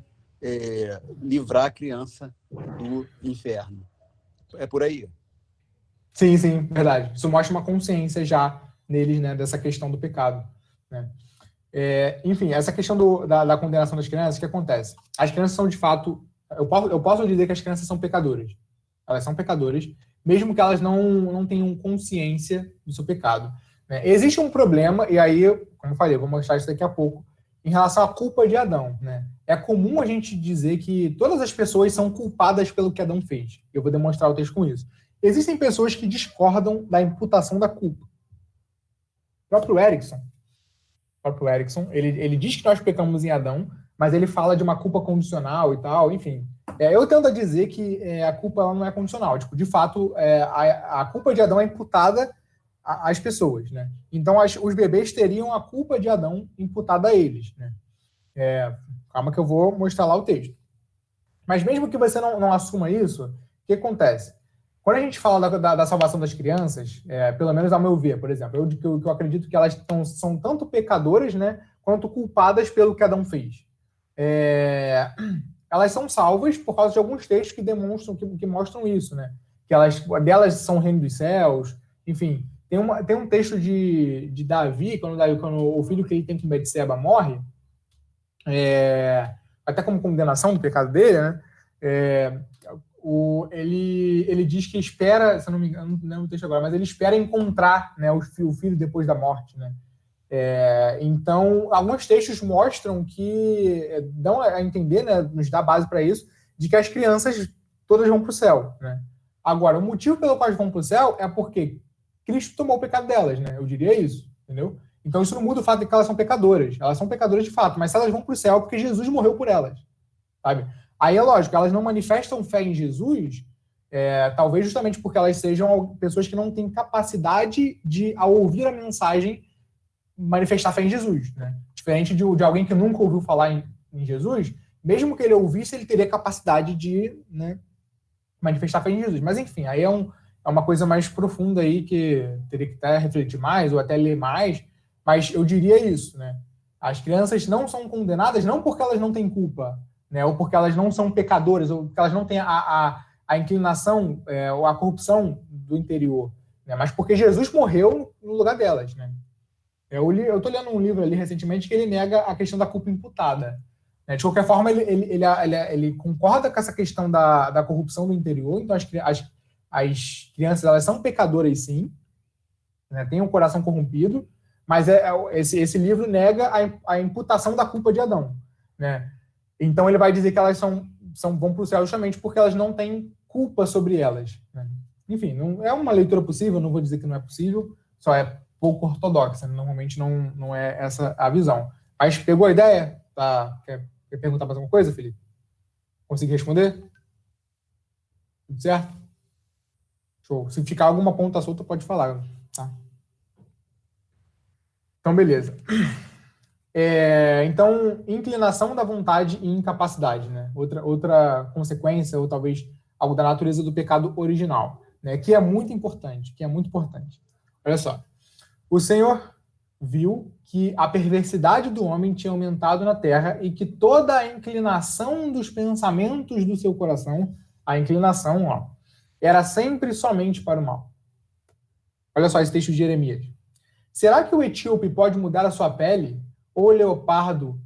S3: livrar a criança do inferno. É por aí?
S1: Sim, verdade. Isso mostra uma consciência já neles, né, dessa questão do pecado, né? Enfim, essa questão da condenação das crianças, o que acontece? As crianças são, de fato, eu posso dizer que as crianças são pecadoras. Elas são pecadoras, mesmo que elas não tenham consciência do seu pecado, né? Existe um problema, e aí, como eu falei, eu vou mostrar isso daqui a pouco, em relação à culpa de Adão, né? É comum a gente dizer que todas as pessoas são culpadas pelo que Adão fez. Eu vou demonstrar o texto com isso. Existem pessoas que discordam da imputação da culpa. O próprio Erickson, ele diz que nós pecamos em Adão, mas ele fala de uma culpa condicional e tal, enfim. Eu tento dizer que a culpa ela não é condicional. Tipo, de fato, a culpa de Adão é imputada às pessoas, né? Então, os bebês teriam a culpa de Adão imputada a eles, né? Calma que eu vou mostrar lá o texto. Mas mesmo que você não assuma isso, o que acontece? Quando a gente fala da salvação das crianças, pelo menos ao meu ver, por exemplo, eu acredito que elas são tanto pecadoras, né, quanto culpadas pelo que Adão fez. Elas são salvas por causa de alguns textos que demonstram, que mostram isso, né? Que delas são o reino dos céus, enfim. Tem um texto de Davi, quando o filho que ele tem com Betseba morre, até como condenação do pecado dele, né? Ele diz que espera, se eu não me engano, não lembro o texto agora, mas ele espera encontrar, né, o filho depois da morte, né? Então, alguns textos mostram que dão a entender, né, nos dá base para isso, de que as crianças todas vão para o céu, né? Agora, o motivo pelo qual elas vão para o céu é porque Cristo tomou o pecado delas, né? Eu diria isso, entendeu? Então, isso não muda o fato de que elas são pecadoras. Elas são pecadoras de fato, mas se elas vão para o céu é porque Jesus morreu por elas, sabe? Aí é lógico, elas não manifestam fé em Jesus, talvez justamente porque elas sejam pessoas que não têm capacidade de, ao ouvir a mensagem, manifestar fé em Jesus, né? Diferente de alguém que nunca ouviu falar em Jesus, mesmo que ele ouvisse, ele teria capacidade de, né, manifestar fé em Jesus. Mas enfim, aí é uma coisa mais profunda aí que teria que até refletir mais ou até ler mais, mas eu diria isso, né? As crianças não são condenadas não porque elas não têm culpa, né? Ou porque elas não são pecadoras, ou porque elas não têm a inclinação ou a corrupção do interior, né? Mas porque Jesus morreu no lugar delas, né? Eu estou lendo um livro ali recentemente que ele nega a questão da culpa imputada, né? De qualquer forma, ele concorda com essa questão da corrupção do interior. Então, as crianças elas são pecadoras, sim, né? Têm um coração corrompido, mas esse livro nega a imputação da culpa de Adão, né? Então, ele vai dizer que elas vão para o céu justamente porque elas não têm culpa sobre elas, né? Enfim, não é uma leitura possível, não vou dizer que não é possível, só é pouco ortodoxa, normalmente não é essa a visão. Mas pegou a ideia? Tá? Quer perguntar mais alguma coisa, Felipe? Consegui responder? Tudo certo? Show. Se ficar alguma ponta solta, pode falar, tá? Então, beleza. Então, inclinação da vontade e incapacidade, né? Outra consequência, ou talvez algo da natureza do pecado original, né? Que é muito importante, Olha só. O Senhor viu que a perversidade do homem tinha aumentado na terra e que toda a inclinação dos pensamentos do seu coração, a inclinação, era sempre somente para o mal. Olha só esse texto de Jeremias. Será que o etíope pode mudar a sua pele, ou o leopardo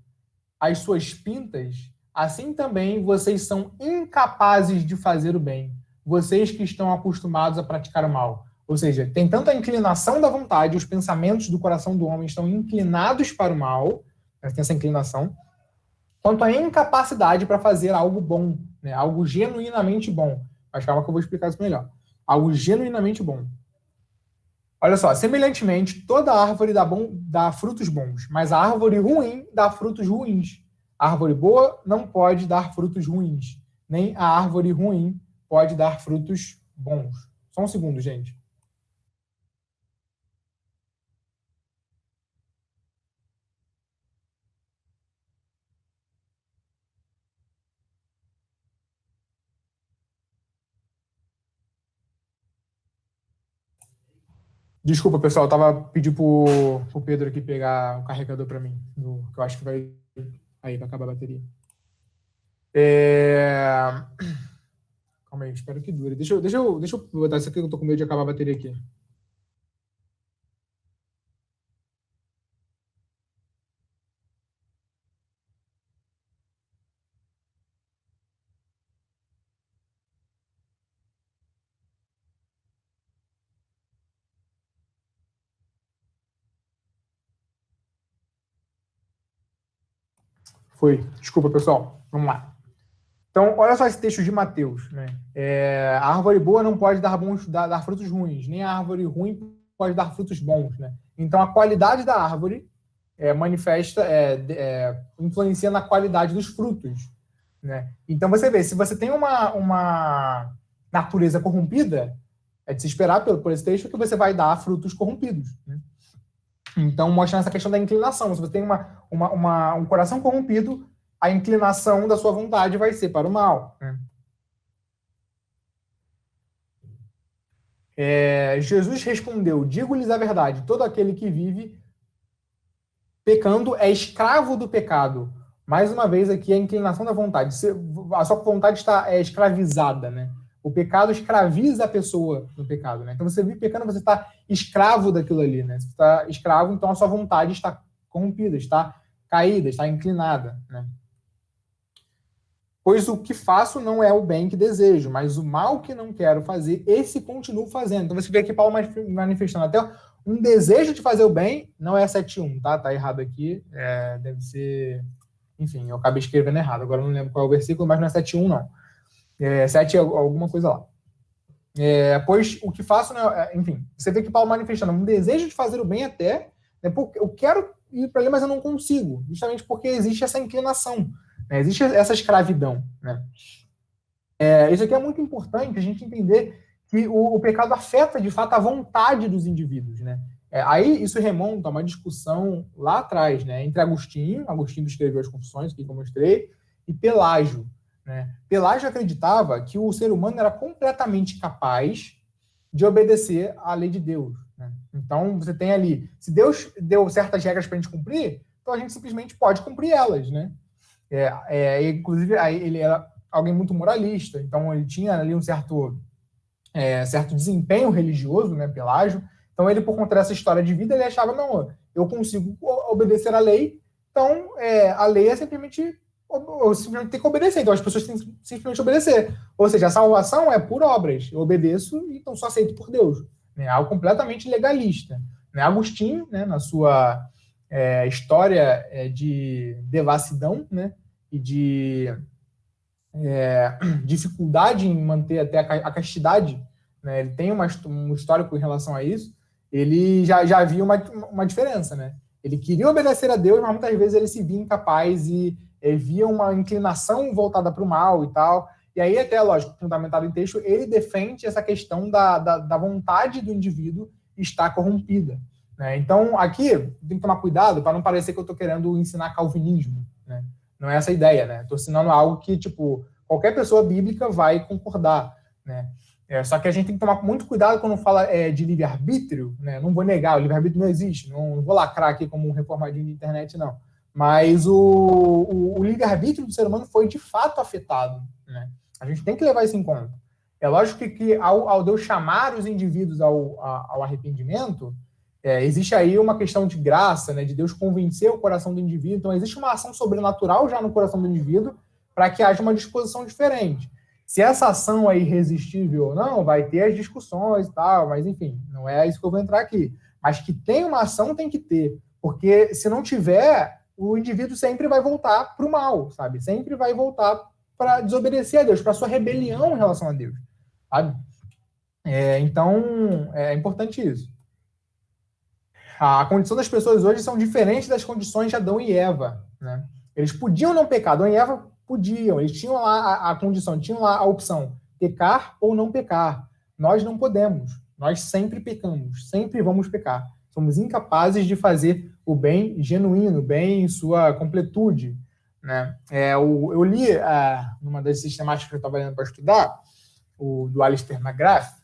S1: as suas pintas? Assim também vocês são incapazes de fazer o bem, vocês que estão acostumados a praticar o mal. Ou seja, tem tanto a inclinação da vontade, os pensamentos do coração do homem estão inclinados para o mal, tem essa inclinação, quanto a incapacidade para fazer algo bom, né? Algo genuinamente bom. Mas calma que eu vou explicar isso melhor. Algo genuinamente bom. Olha só, semelhantemente, toda árvore dá frutos bons, mas a árvore ruim dá frutos ruins. A árvore boa não pode dar frutos ruins, nem a árvore ruim pode dar frutos bons. Só um segundo, gente. Desculpa, pessoal, eu tava pedindo pro Pedro aqui pegar o carregador para mim, que eu acho que vai acabar a bateria. Calma aí, espero que dure. Deixa eu botar isso aqui, que eu tô com medo de acabar a bateria aqui. Foi. Desculpa, pessoal. Vamos lá. Então, olha só esse texto de Mateus, né? A árvore boa não pode dar frutos ruins, nem a árvore ruim pode dar frutos bons, né? Então, a qualidade da árvore influencia na qualidade dos frutos, né? Então, você vê, se você tem uma natureza corrompida, é de se esperar por esse texto que você vai dar frutos corrompidos, né? Então, mostra essa questão da inclinação. Se você tem um coração corrompido, a inclinação da sua vontade vai ser para o mal, né? Jesus respondeu: digo-lhes a verdade, todo aquele que vive pecando é escravo do pecado. Mais uma vez aqui, a inclinação da vontade. A sua vontade está escravizada, né? O pecado escraviza a pessoa no pecado, né? Então, você vive pecando, você está escravo daquilo ali, né? Você está escravo, então a sua vontade está corrompida, está caída, está inclinada, né? Pois o que faço não é o bem que desejo, mas o mal que não quero fazer, esse continuo fazendo. Então você vê aqui Paulo manifestando até um desejo de fazer o bem, não é 7:1, tá? Tá errado aqui, deve ser... Enfim, eu acabei escrevendo errado, agora eu não lembro qual é o versículo, mas não é 7:1, não. 7 é alguma coisa lá. Pois o que faço, né, enfim, você vê que Paulo manifestando um desejo de fazer o bem até, né, porque eu quero ir para ali, mas eu não consigo, justamente porque existe essa inclinação, né, existe essa escravidão, né. Isso aqui é muito importante, a gente entender que o pecado afeta, de fato, a vontade dos indivíduos, né. Aí isso remonta a uma discussão lá atrás, né, entre Agostinho que escreveu as Confissões, que eu mostrei, e Pelágio, né? Pelágio acreditava que o ser humano era completamente capaz de obedecer à lei de Deus, né? Então, você tem ali, se Deus deu certas regras para a gente cumprir, então a gente simplesmente pode cumprir elas, né? Inclusive, aí ele era alguém muito moralista, então ele tinha ali um certo desempenho religioso, né, Pelágio. Então, ele, por conta dessa história de vida, ele achava, não, eu consigo obedecer à lei, então a lei é simplesmente tem que obedecer, então as pessoas têm que simplesmente obedecer. Ou seja, a salvação é por obras. Eu obedeço, então sou aceito por Deus. Né? Algo completamente legalista. Né? Agostinho, né, na sua história de devassidão, né, e de dificuldade em manter até a castidade, né, ele tem um histórico em relação a isso, ele já havia uma diferença. Né? Ele queria obedecer a Deus, mas muitas vezes ele se via incapaz e via uma inclinação voltada para o mal e tal. E aí, até, lógico, fundamentado em texto, ele defende essa questão da vontade do indivíduo estar corrompida. Né? Então, aqui, tem que tomar cuidado para não parecer que eu estou querendo ensinar calvinismo. Né? Não é essa a ideia, né? Estou ensinando algo que, tipo, qualquer pessoa bíblica vai concordar. Né? Só que a gente tem que tomar muito cuidado quando fala de livre-arbítrio. Né? Não vou negar, o livre-arbítrio não existe. Não vou lacrar aqui como um reformadinho de internet, não. Mas o livre-arbítrio do ser humano foi de fato afetado. Né? A gente tem que levar isso em conta. É lógico que ao Deus chamar os indivíduos ao arrependimento, existe aí uma questão de graça, né, de Deus convencer o coração do indivíduo. Então, existe uma ação sobrenatural já no coração do indivíduo para que haja uma disposição diferente. Se essa ação é irresistível ou não, vai ter as discussões e tal, mas enfim, não é isso que eu vou entrar aqui. Mas que tem uma ação, tem que ter. Porque se não tiver, o indivíduo sempre vai voltar para o mal, sabe? Sempre vai voltar para desobedecer a Deus, para sua rebelião em relação a Deus, sabe? Então, é importante isso. A condição das pessoas hoje são diferentes das condições de Adão e Eva, né? Eles podiam não pecar, Adão e Eva podiam, eles tinham lá a condição, tinham lá a opção, pecar ou não pecar. Nós não podemos, nós sempre pecamos, sempre vamos pecar. Somos incapazes de fazer o bem genuíno, o bem em sua completude, né? Eu li, numa das sistemáticas que eu estava lendo para estudar, do Alistair McGrath,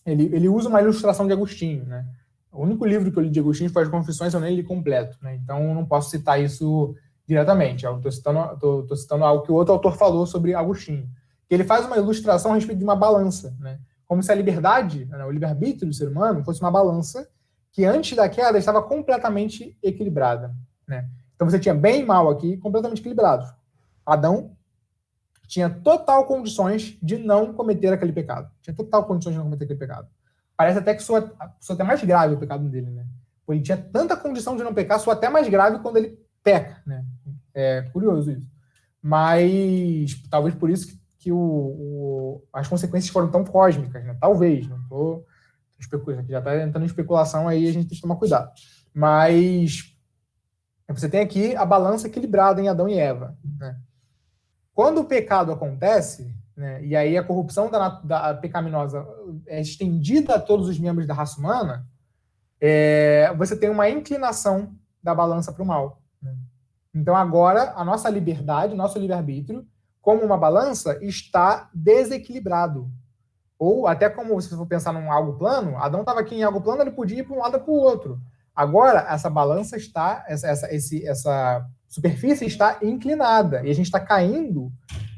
S1: ele usa uma ilustração de Agostinho, né? O único livro que eu li de Agostinho foi as Confissões, eu nem li completo, né? Então eu não posso citar isso diretamente. Eu estou citando algo que o outro autor falou sobre Agostinho. Que ele faz uma ilustração a respeito de uma balança, né? Como se a liberdade, né, o livre-arbítrio do ser humano, fosse uma balança que antes da queda estava completamente equilibrada, né? Então você tinha bem e mal aqui completamente equilibrados. Adão tinha total condições de não cometer aquele pecado. Tinha total condições de não cometer aquele pecado. Parece até que soa até mais grave o pecado dele, né? Ele tinha tanta condição de não pecar, soa até mais grave quando ele peca, né? É curioso isso. Mas talvez por isso que as consequências foram tão cósmicas, né? Talvez, não estou especulando, já está entrando em especulação, aí a gente tem que tomar cuidado. Mas você tem aqui a balança equilibrada em Adão e Eva, né? Quando o pecado acontece, né, e aí a corrupção da pecaminosa é estendida a todos os membros da raça humana, você tem uma inclinação da balança para o mal, né? Então agora a nossa liberdade, nosso livre-arbítrio, como uma balança, está desequilibrado. Ou até como, se você for pensar num algo plano, Adão estava aqui em algo plano, ele podia ir para um lado ou para o outro. Agora, essa balança está, essa superfície está inclinada, e a gente está caindo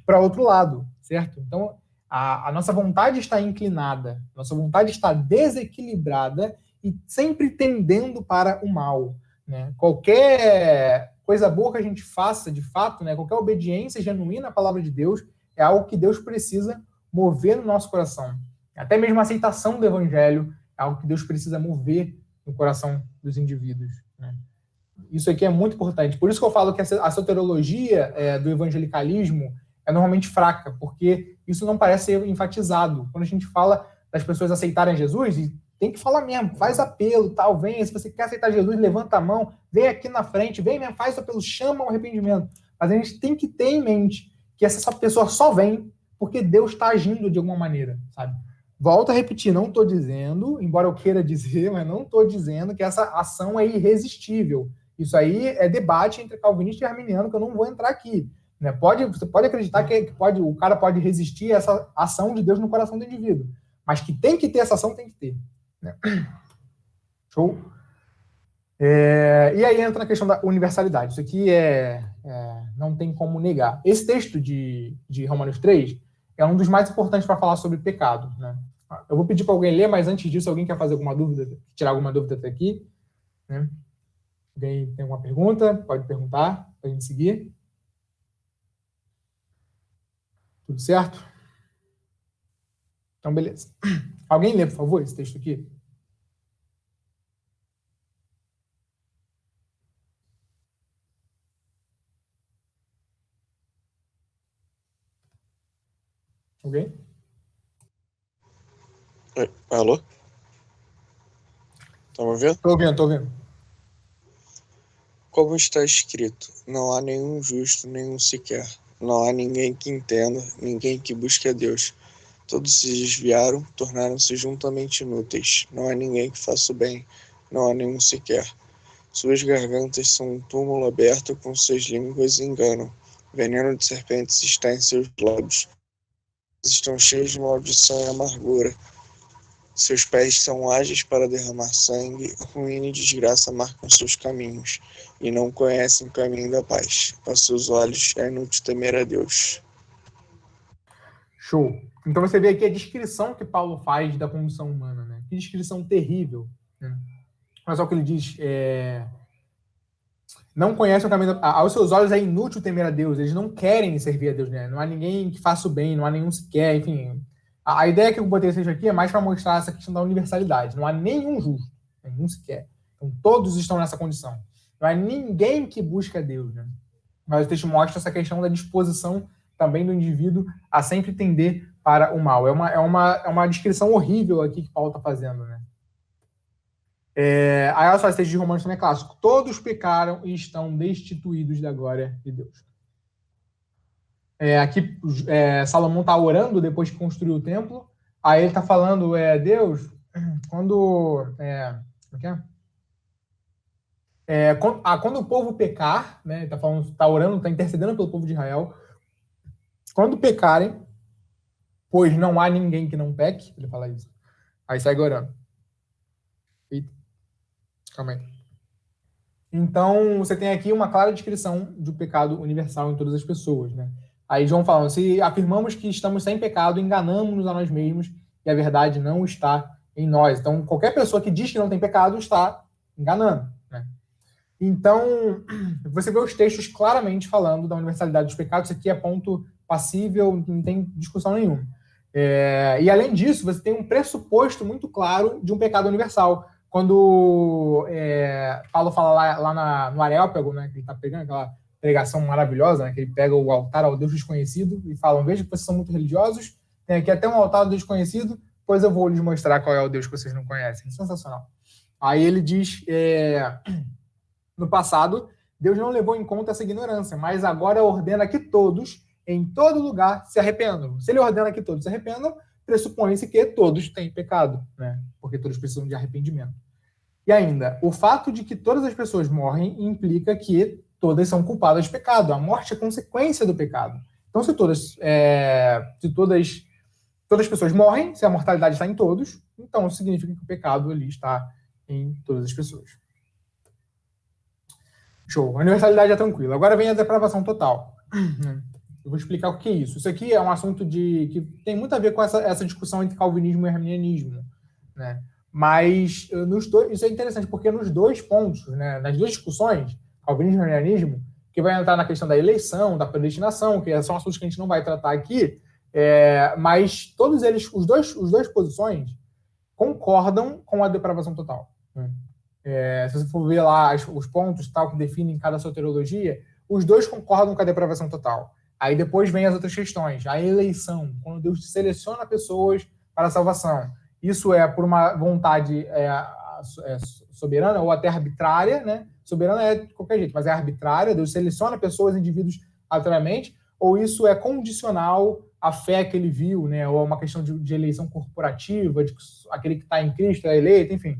S1: para outro lado, certo? Então, a nossa vontade está inclinada, nossa vontade está desequilibrada e sempre tendendo para o mal, né? Qualquer coisa boa que a gente faça, de fato, né, qualquer obediência genuína à palavra de Deus, é algo que Deus precisa mover no nosso coração. Até mesmo a aceitação do evangelho é algo que Deus precisa mover no coração dos indivíduos, né? Isso aqui é muito importante. Por isso que eu falo que a soteriologia do evangelicalismo é normalmente fraca, porque isso não parece ser enfatizado. Quando a gente fala das pessoas aceitarem Jesus, e tem que falar mesmo, faz apelo, tal, venha, se você quer aceitar Jesus, levanta a mão, vem aqui na frente, vem mesmo, faz apelo, chama ao arrependimento. Mas a gente tem que ter em mente que essa pessoa só vem porque Deus está agindo de alguma maneira, sabe? Volto a repetir, não estou dizendo, embora eu queira dizer, mas não estou dizendo que essa ação é irresistível. Isso aí é debate entre calvinista e arminiano, que eu não vou entrar aqui, né? Você pode acreditar que o cara pode resistir a essa ação de Deus no coração do indivíduo, mas que tem que ter essa ação, tem que ter, né? Show? E aí entra na questão da universalidade. Isso aqui não tem como negar. Esse texto de Romanos 3 é um dos mais importantes para falar sobre pecado, né? Eu vou pedir para alguém ler, mas antes disso, alguém quer fazer alguma dúvida, tirar alguma dúvida até aqui, né? Alguém tem alguma pergunta? Pode perguntar para a gente seguir. Tudo certo? Então, beleza. Alguém lê, por favor, esse texto aqui? Alguém?
S4: Alô? Tá me ouvindo?
S1: Estou ouvindo.
S4: Como está escrito, não há nenhum justo, nenhum sequer. Não há ninguém que entenda, ninguém que busque a Deus. Todos se desviaram, tornaram-se juntamente inúteis. Não há ninguém que faça o bem, não há nenhum sequer. Suas gargantas são um túmulo aberto, com suas línguas enganam. Veneno de serpentes está em seus lábios. Estão cheios de maldição e amargura. Seus pés são ágeis para derramar sangue, ruína e desgraça marcam seus caminhos, e não conhecem o caminho da paz. Aos seus olhos é inútil temer a Deus.
S1: Show. Então você vê aqui a descrição que Paulo faz da condição humana, né? Que descrição terrível, né? Olha só o que ele diz, não conhecem o caminho aos seus olhos é inútil temer a Deus, eles não querem servir a Deus, né? Não há ninguém que faça o bem, não há nenhum sequer, enfim. A ideia que eu botei esse aqui é mais para mostrar essa questão da universalidade. Não há nenhum justo, nenhum sequer. Então todos estão nessa condição. Não há ninguém que busque a Deus, né? Mas o texto mostra essa questão da disposição também do indivíduo a sempre tender para o mal. É uma descrição horrível aqui que Paulo está fazendo, né? Aí olha só, esse texto de Romanos também é clássico. Todos pecaram e estão destituídos da glória de Deus. Aqui Salomão está orando depois que construiu o templo. Aí ele está falando, Deus, quando... quando o povo pecar, né, está orando, está intercedendo pelo povo de Israel. Quando pecarem, pois não há ninguém que não peque, ele fala isso. Aí segue orando. Eita. Calma aí. Então, você tem aqui uma clara descrição do pecado universal em todas as pessoas, né? Aí João fala, se afirmamos que estamos sem pecado, enganamos-nos a nós mesmos e a verdade não está em nós. Então, qualquer pessoa que diz que não tem pecado está enganando, né? Então, você vê os textos claramente falando da universalidade dos pecados. Isso aqui é ponto passível, não tem discussão nenhuma. E, além disso, você tem um pressuposto muito claro de um pecado universal. Quando Paulo fala lá no Areópago, né, que ele está pegando aquela pregação maravilhosa, né, que ele pega o altar ao Deus desconhecido e fala, veja que vocês são muito religiosos, tem aqui até um altar ao Deus desconhecido, pois eu vou lhes mostrar qual é o Deus que vocês não conhecem. Sensacional. Aí ele diz, no passado, Deus não levou em conta essa ignorância, mas agora ordena que todos, em todo lugar, se arrependam. Se ele ordena que todos se arrependam, pressupõe-se que todos têm pecado, né? Porque todos precisam de arrependimento. E ainda, o fato de que todas as pessoas morrem implica que todas são culpadas de pecado. A morte é consequência do pecado. Então, se todas as pessoas morrem, se a mortalidade está em todos, então significa que o pecado ali está em todas as pessoas. Show. A universalidade é tranquila. Agora vem a depravação total. Eu vou explicar o que é isso. Isso aqui é um assunto que tem muito a ver com essa discussão entre calvinismo e arminianismo, né? Mas isso é interessante, porque nos dois pontos, né, nas duas discussões, calvinismo e arminianismo, que vai entrar na questão da eleição, da predestinação, que são assuntos que a gente não vai tratar aqui, mas todos eles, os dois posições, concordam com a depravação total, né? Se você for ver lá os pontos tal que definem cada soteriologia, os dois concordam com a depravação total. Aí depois vem as outras questões. A eleição, quando Deus seleciona pessoas para a salvação. Isso é por uma vontade soberana ou até arbitrária, né? Soberana é de qualquer jeito, mas é arbitrária. Deus seleciona pessoas, indivíduos aleatoriamente, ou isso é condicional à fé que ele viu, né? Ou uma questão de eleição corporativa, de aquele que está em Cristo é eleito, enfim.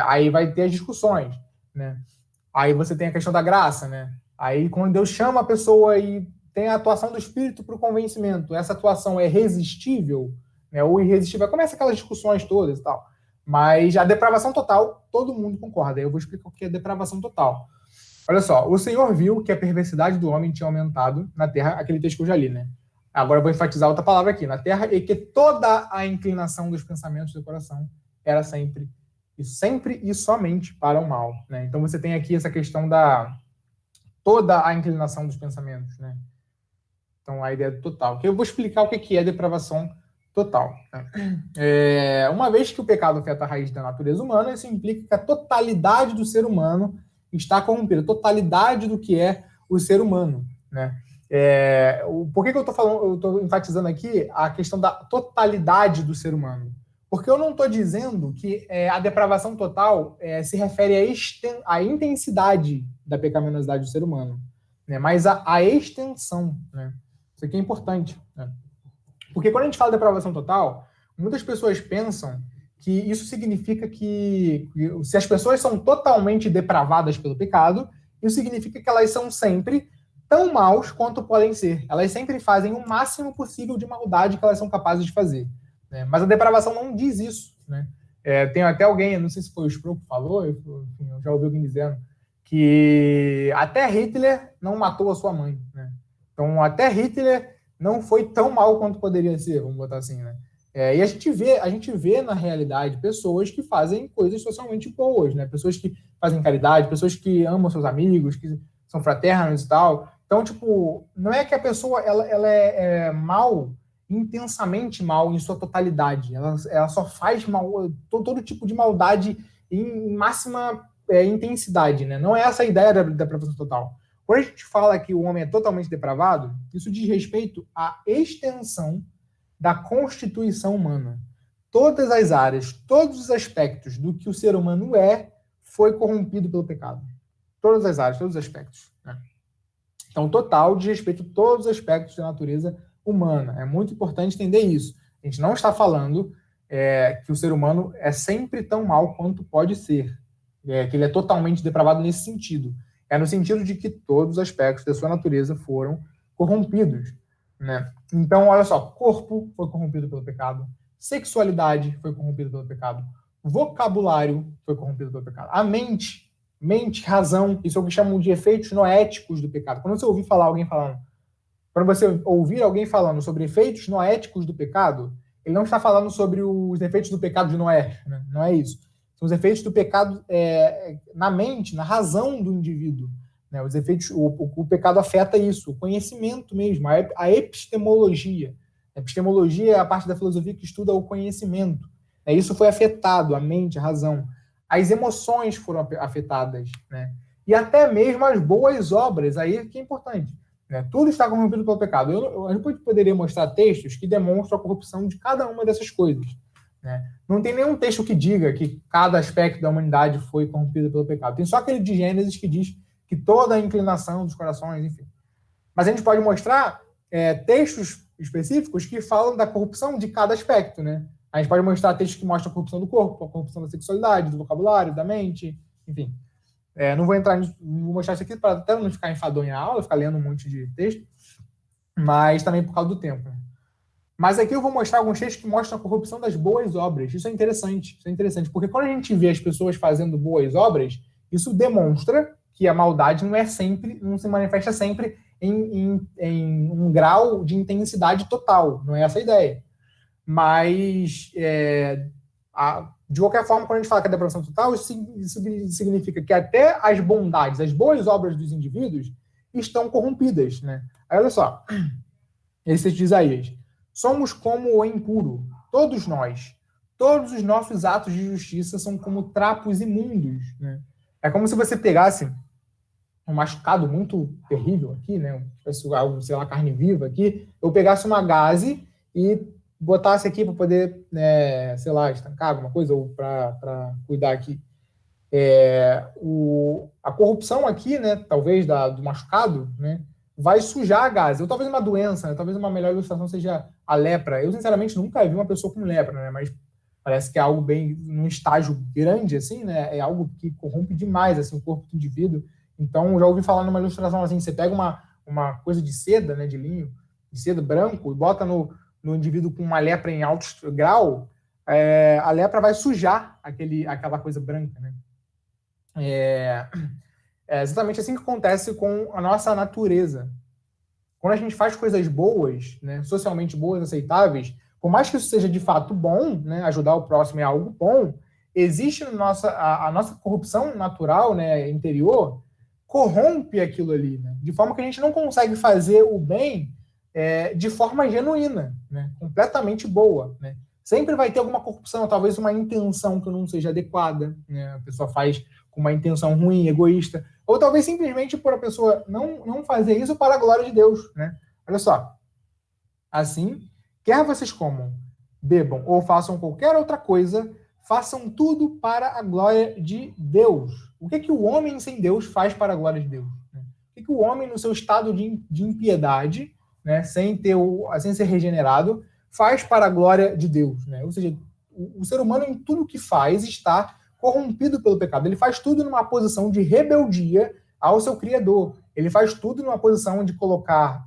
S1: Aí vai ter as discussões, né? Aí você tem a questão da graça, né? Aí quando Deus chama a pessoa e tem a atuação do Espírito para o convencimento, essa atuação é resistível, né, ou irresistível, começa aquelas discussões todas e tal. Mas a depravação total, todo mundo concorda. Eu vou explicar o que é depravação total. Olha só, o Senhor viu que a perversidade do homem tinha aumentado na terra, aquele texto que eu já li, né? Agora eu vou enfatizar outra palavra aqui, na terra, e que toda a inclinação dos pensamentos do coração era sempre e somente para o mal, né? Então você tem aqui essa questão da toda a inclinação dos pensamentos, né? Então a ideia do total. Que eu vou explicar o que é depravação total, né? Uma vez que o pecado afeta a raiz da natureza humana, isso implica que a totalidade do ser humano está corrompida, a totalidade do que é o ser humano, né? Por que eu estou enfatizando aqui a questão da totalidade do ser humano? Porque eu não estou dizendo que a depravação total se refere à intensidade da pecaminosidade do ser humano, né? Mas à extensão, né? Isso aqui é importante, né? Porque quando a gente fala de depravação total, muitas pessoas pensam que isso significa que se as pessoas são totalmente depravadas pelo pecado, isso significa que elas são sempre tão maus quanto podem ser. Elas sempre fazem o máximo possível de maldade que elas são capazes de fazer, né? Mas a depravação não diz isso, né? Tem até alguém, não sei se foi o Sproul que falou, eu já ouvi alguém dizendo, que até Hitler não matou a sua mãe, né? Então, até Hitler não foi tão mal quanto poderia ser, vamos botar assim, né? E a gente vê na realidade pessoas que fazem coisas socialmente boas, né? Pessoas que fazem caridade, pessoas que amam seus amigos, que são fraternos e tal. Então, tipo, não é que a pessoa ela é mal, intensamente mal em sua totalidade. Ela só faz mal, todo tipo de maldade em máxima intensidade, né? Não é essa a ideia da depravação total. Quando a gente fala que o homem é totalmente depravado, isso diz respeito à extensão da constituição humana. todas as áreas, todos os aspectos do que o ser humano foi corrompido pelo pecado. Todas as áreas, todos os aspectos, né? Então, total de respeito a todos os aspectos da natureza humana. É muito importante entender isso. A gente não está falando que o ser humano é sempre tão mal quanto pode ser, que ele é totalmente depravado nesse sentido. É no sentido de que todos os aspectos da sua natureza foram corrompidos, né? Então, olha só, corpo foi corrompido pelo pecado, sexualidade foi corrompida pelo pecado, vocabulário foi corrompido pelo pecado, a mente, razão, isso é o que chamam de efeitos noéticos do pecado. Quando você ouvir alguém falando sobre efeitos noéticos do pecado, ele não está falando sobre os efeitos do pecado de Noé, né? Não é isso. São os efeitos do pecado na mente, na razão do indivíduo, né? Os efeitos, o pecado afeta isso, o conhecimento mesmo, a epistemologia. A epistemologia é a parte da filosofia que estuda o conhecimento. Isso foi afetado, a mente, a razão. As emoções foram afetadas, né? E até mesmo as boas obras, aí que é importante, né? Tudo está corrompido pelo pecado. A gente poderia mostrar textos que demonstram a corrupção de cada uma dessas coisas, né? Não tem nenhum texto que diga que cada aspecto da humanidade foi corrompido pelo pecado. Tem só aquele de Gênesis que diz que toda a inclinação dos corações, enfim. Mas a gente pode mostrar textos específicos que falam da corrupção de cada aspecto, né? A gente pode mostrar textos que mostram a corrupção do corpo, a corrupção da sexualidade, do vocabulário, da mente, enfim. Não vou mostrar isso aqui para até não ficar enfadonho a aula, ficar lendo um monte de texto, mas também por causa do tempo, né? Mas aqui eu vou mostrar alguns textos que mostram a corrupção das boas obras. Isso é interessante, porque quando a gente vê as pessoas fazendo boas obras, isso demonstra que a maldade não se manifesta sempre em um grau de intensidade total, não é essa a ideia. Mas, de qualquer forma, quando a gente fala que é depravação total, isso significa que até as bondades, as boas obras dos indivíduos estão corrompidas, né? Aí, olha só, esse texto de Isaías. Somos como o impuro, todos nós. Todos os nossos atos de justiça são como trapos imundos, né? É como se você pegasse um machucado muito terrível aqui, né? Algo, sei lá, carne viva aqui. Eu pegasse uma gaze e botasse aqui para poder, sei lá, estancar alguma coisa ou para cuidar aqui. A corrupção aqui, né? Talvez do machucado, né? Vai sujar a gaze. Ou talvez uma doença, né? Talvez uma melhor ilustração seja a lepra. Eu, sinceramente, nunca vi uma pessoa com lepra, né? Mas parece que é algo bem, num estágio grande, assim, né? É algo que corrompe demais, assim, o corpo do indivíduo. Então, já ouvi falar numa ilustração assim, você pega uma coisa de seda, né? De linho, de seda branco, e bota no indivíduo com uma lepra em alto grau, a lepra vai sujar aquela coisa branca, né? É exatamente assim que acontece com a nossa natureza. Quando a gente faz coisas boas, né, socialmente boas, aceitáveis, por mais que isso seja de fato bom, né, ajudar o próximo é algo bom, existe a nossa corrupção natural, né, interior, corrompe aquilo ali, né, de forma que a gente não consegue fazer o bem de forma genuína, né, completamente boa, né. Sempre vai ter alguma corrupção, talvez uma intenção que não seja adequada, né, a pessoa faz com uma intenção ruim, egoísta, ou talvez simplesmente por a pessoa não fazer isso para a glória de Deus, né? Olha só. Assim, quer vocês comam, bebam ou façam qualquer outra coisa, façam tudo para a glória de Deus. O que o homem sem Deus faz para a glória de Deus? O que o homem, no seu estado de impiedade, né, sem ser regenerado, faz para a glória de Deus, né? Ou seja, o ser humano, em tudo que faz, está corrompido pelo pecado. Ele faz tudo numa posição de rebeldia ao seu Criador. Ele faz tudo numa posição de colocar,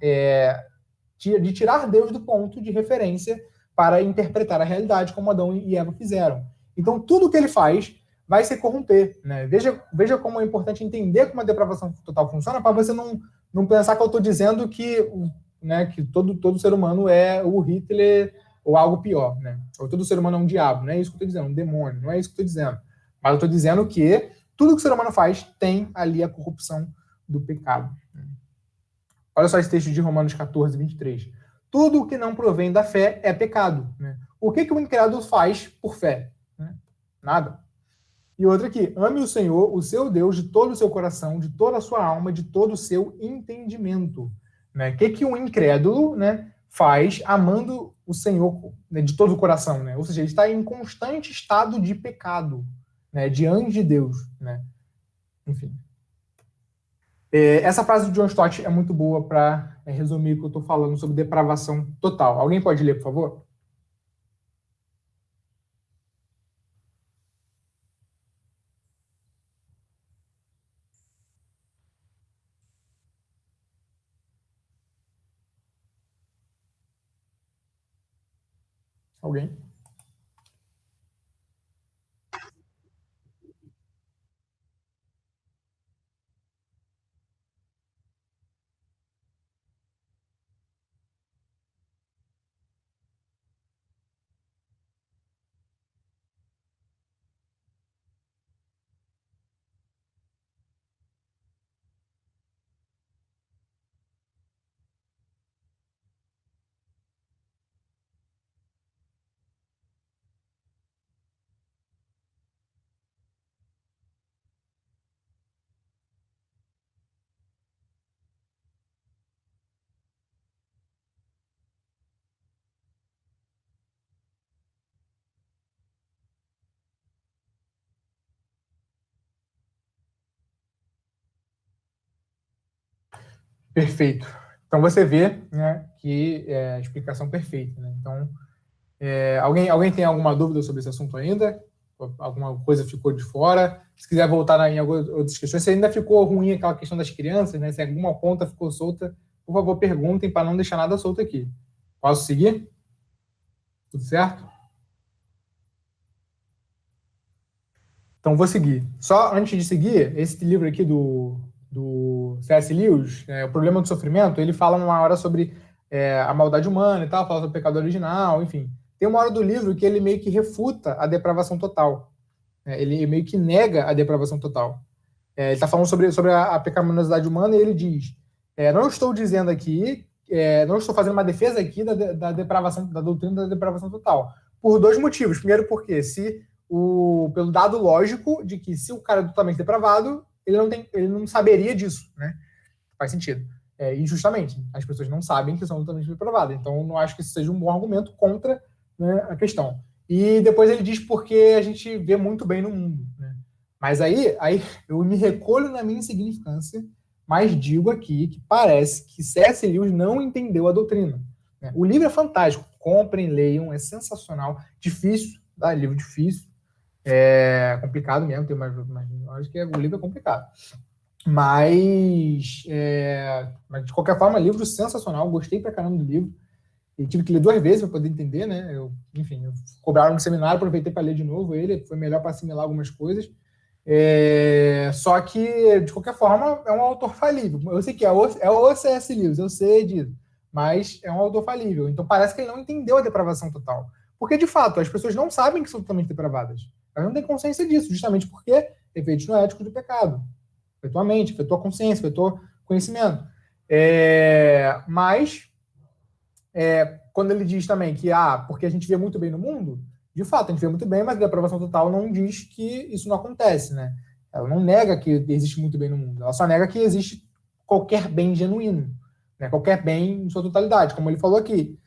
S1: de tirar Deus do ponto de referência para interpretar a realidade como Adão e Eva fizeram. Então, tudo que ele faz vai se corromper, né? Veja como é importante entender como a depravação total funciona, para você não pensar que eu estou dizendo que todo ser humano é o Hitler ou algo pior, né? Ou todo ser humano é um diabo. Não é isso que eu estou dizendo, um demônio. Não é isso que eu estou dizendo. Mas eu estou dizendo que tudo que o ser humano faz tem ali a corrupção do pecado. Olha só esse texto de Romanos 14, 23. Tudo que não provém da fé é pecado, né? O que o incrédulo faz por fé? Nada. E outra aqui, ame o Senhor, o seu Deus, de todo o seu coração, de toda a sua alma, de todo o seu entendimento. Né? O que o incrédulo, né, faz amando o Senhor, né, de todo o coração, né? Ou seja, ele está em constante estado de pecado, né, diante de Deus, né? Enfim. Essa frase do John Stott é muito boa para resumir o que eu estou falando sobre depravação total. Alguém pode ler, por favor? Alguém? Perfeito. Então você vê, né, que é a explicação perfeita, né? Então, alguém tem alguma dúvida sobre esse assunto ainda? Alguma coisa ficou de fora? Se quiser voltar em algumas outras questões, se ainda ficou ruim aquela questão das crianças, né? Se alguma ponta ficou solta, por favor, perguntem para não deixar nada solto aqui. Posso seguir? Tudo certo? Então, vou seguir. Só antes de seguir, esse livro aqui do C.S. Lewis, O Problema do Sofrimento, ele fala uma hora sobre a maldade humana e tal, fala sobre o pecado original, enfim. Tem uma hora do livro que ele meio que refuta a depravação total. Ele meio que nega a depravação total. Ele está falando sobre a pecaminosidade humana e ele diz, não estou dizendo aqui, não estou fazendo uma defesa aqui da depravação, da doutrina da depravação total. Por dois motivos. Primeiro, porque pelo dado lógico de que se o cara é totalmente depravado, ele não saberia disso, né? Faz sentido. E justamente, as pessoas não sabem que são totalmente depravadas. Então, não acho que isso seja um bom argumento contra, né, a questão. E depois ele diz porque a gente vê muito bem no mundo, né? Mas aí eu me recolho na minha insignificância, mas digo aqui que parece que C.S. Lewis não entendeu a doutrina, né? O livro é fantástico. Comprem, leiam, é sensacional. Difícil, tá? Livro difícil. É complicado mesmo, tem acho que o livro é complicado. Mas de qualquer forma, livro sensacional, gostei pra caramba do livro. E tive que ler 2 vezes para poder entender, né? Enfim, cobraram no seminário, aproveitei para ler de novo ele, foi melhor para assimilar algumas coisas. Só que, de qualquer forma, é um autor falível. Eu sei que é o C.S. Lewis, eu sei disso, mas é um autor falível. Então parece que ele não entendeu a depravação total. Porque, de fato, as pessoas não sabem que são totalmente depravadas. Elas não têm consciência disso, justamente porque efeitos no ético do pecado. Afetou a mente, afetou a consciência, afetou o conhecimento. Mas, quando ele diz também que, porque a gente vê muito bem no mundo, de fato, a gente vê muito bem, mas a depravação total não diz que isso não acontece, né? Ela não nega que existe muito bem no mundo, ela só nega que existe qualquer bem genuíno, né? Qualquer bem em sua totalidade, como ele falou aqui.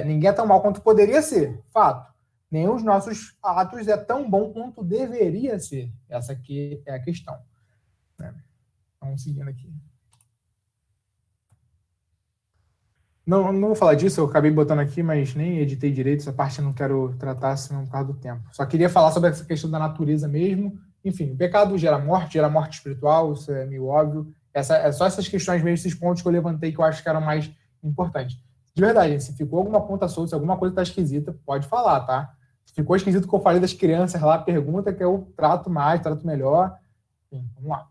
S1: Ninguém é tão mal quanto poderia ser, fato. Nem os nossos atos é tão bom quanto deveria ser. Essa aqui é a questão, né? Vamos seguindo aqui. Não vou falar disso, eu acabei botando aqui, mas nem editei direito, essa parte eu não quero tratar, senão por causa do tempo. Só queria falar sobre essa questão da natureza mesmo. Enfim, o pecado gera morte espiritual, isso é meio óbvio. Só essas questões mesmo, esses pontos que eu levantei que eu acho que eram mais importantes. De verdade, gente, se ficou alguma ponta solta, se alguma coisa está esquisita, pode falar, tá? Se ficou esquisito o que eu falei das crianças lá, pergunta que eu trato melhor. Enfim, vamos lá.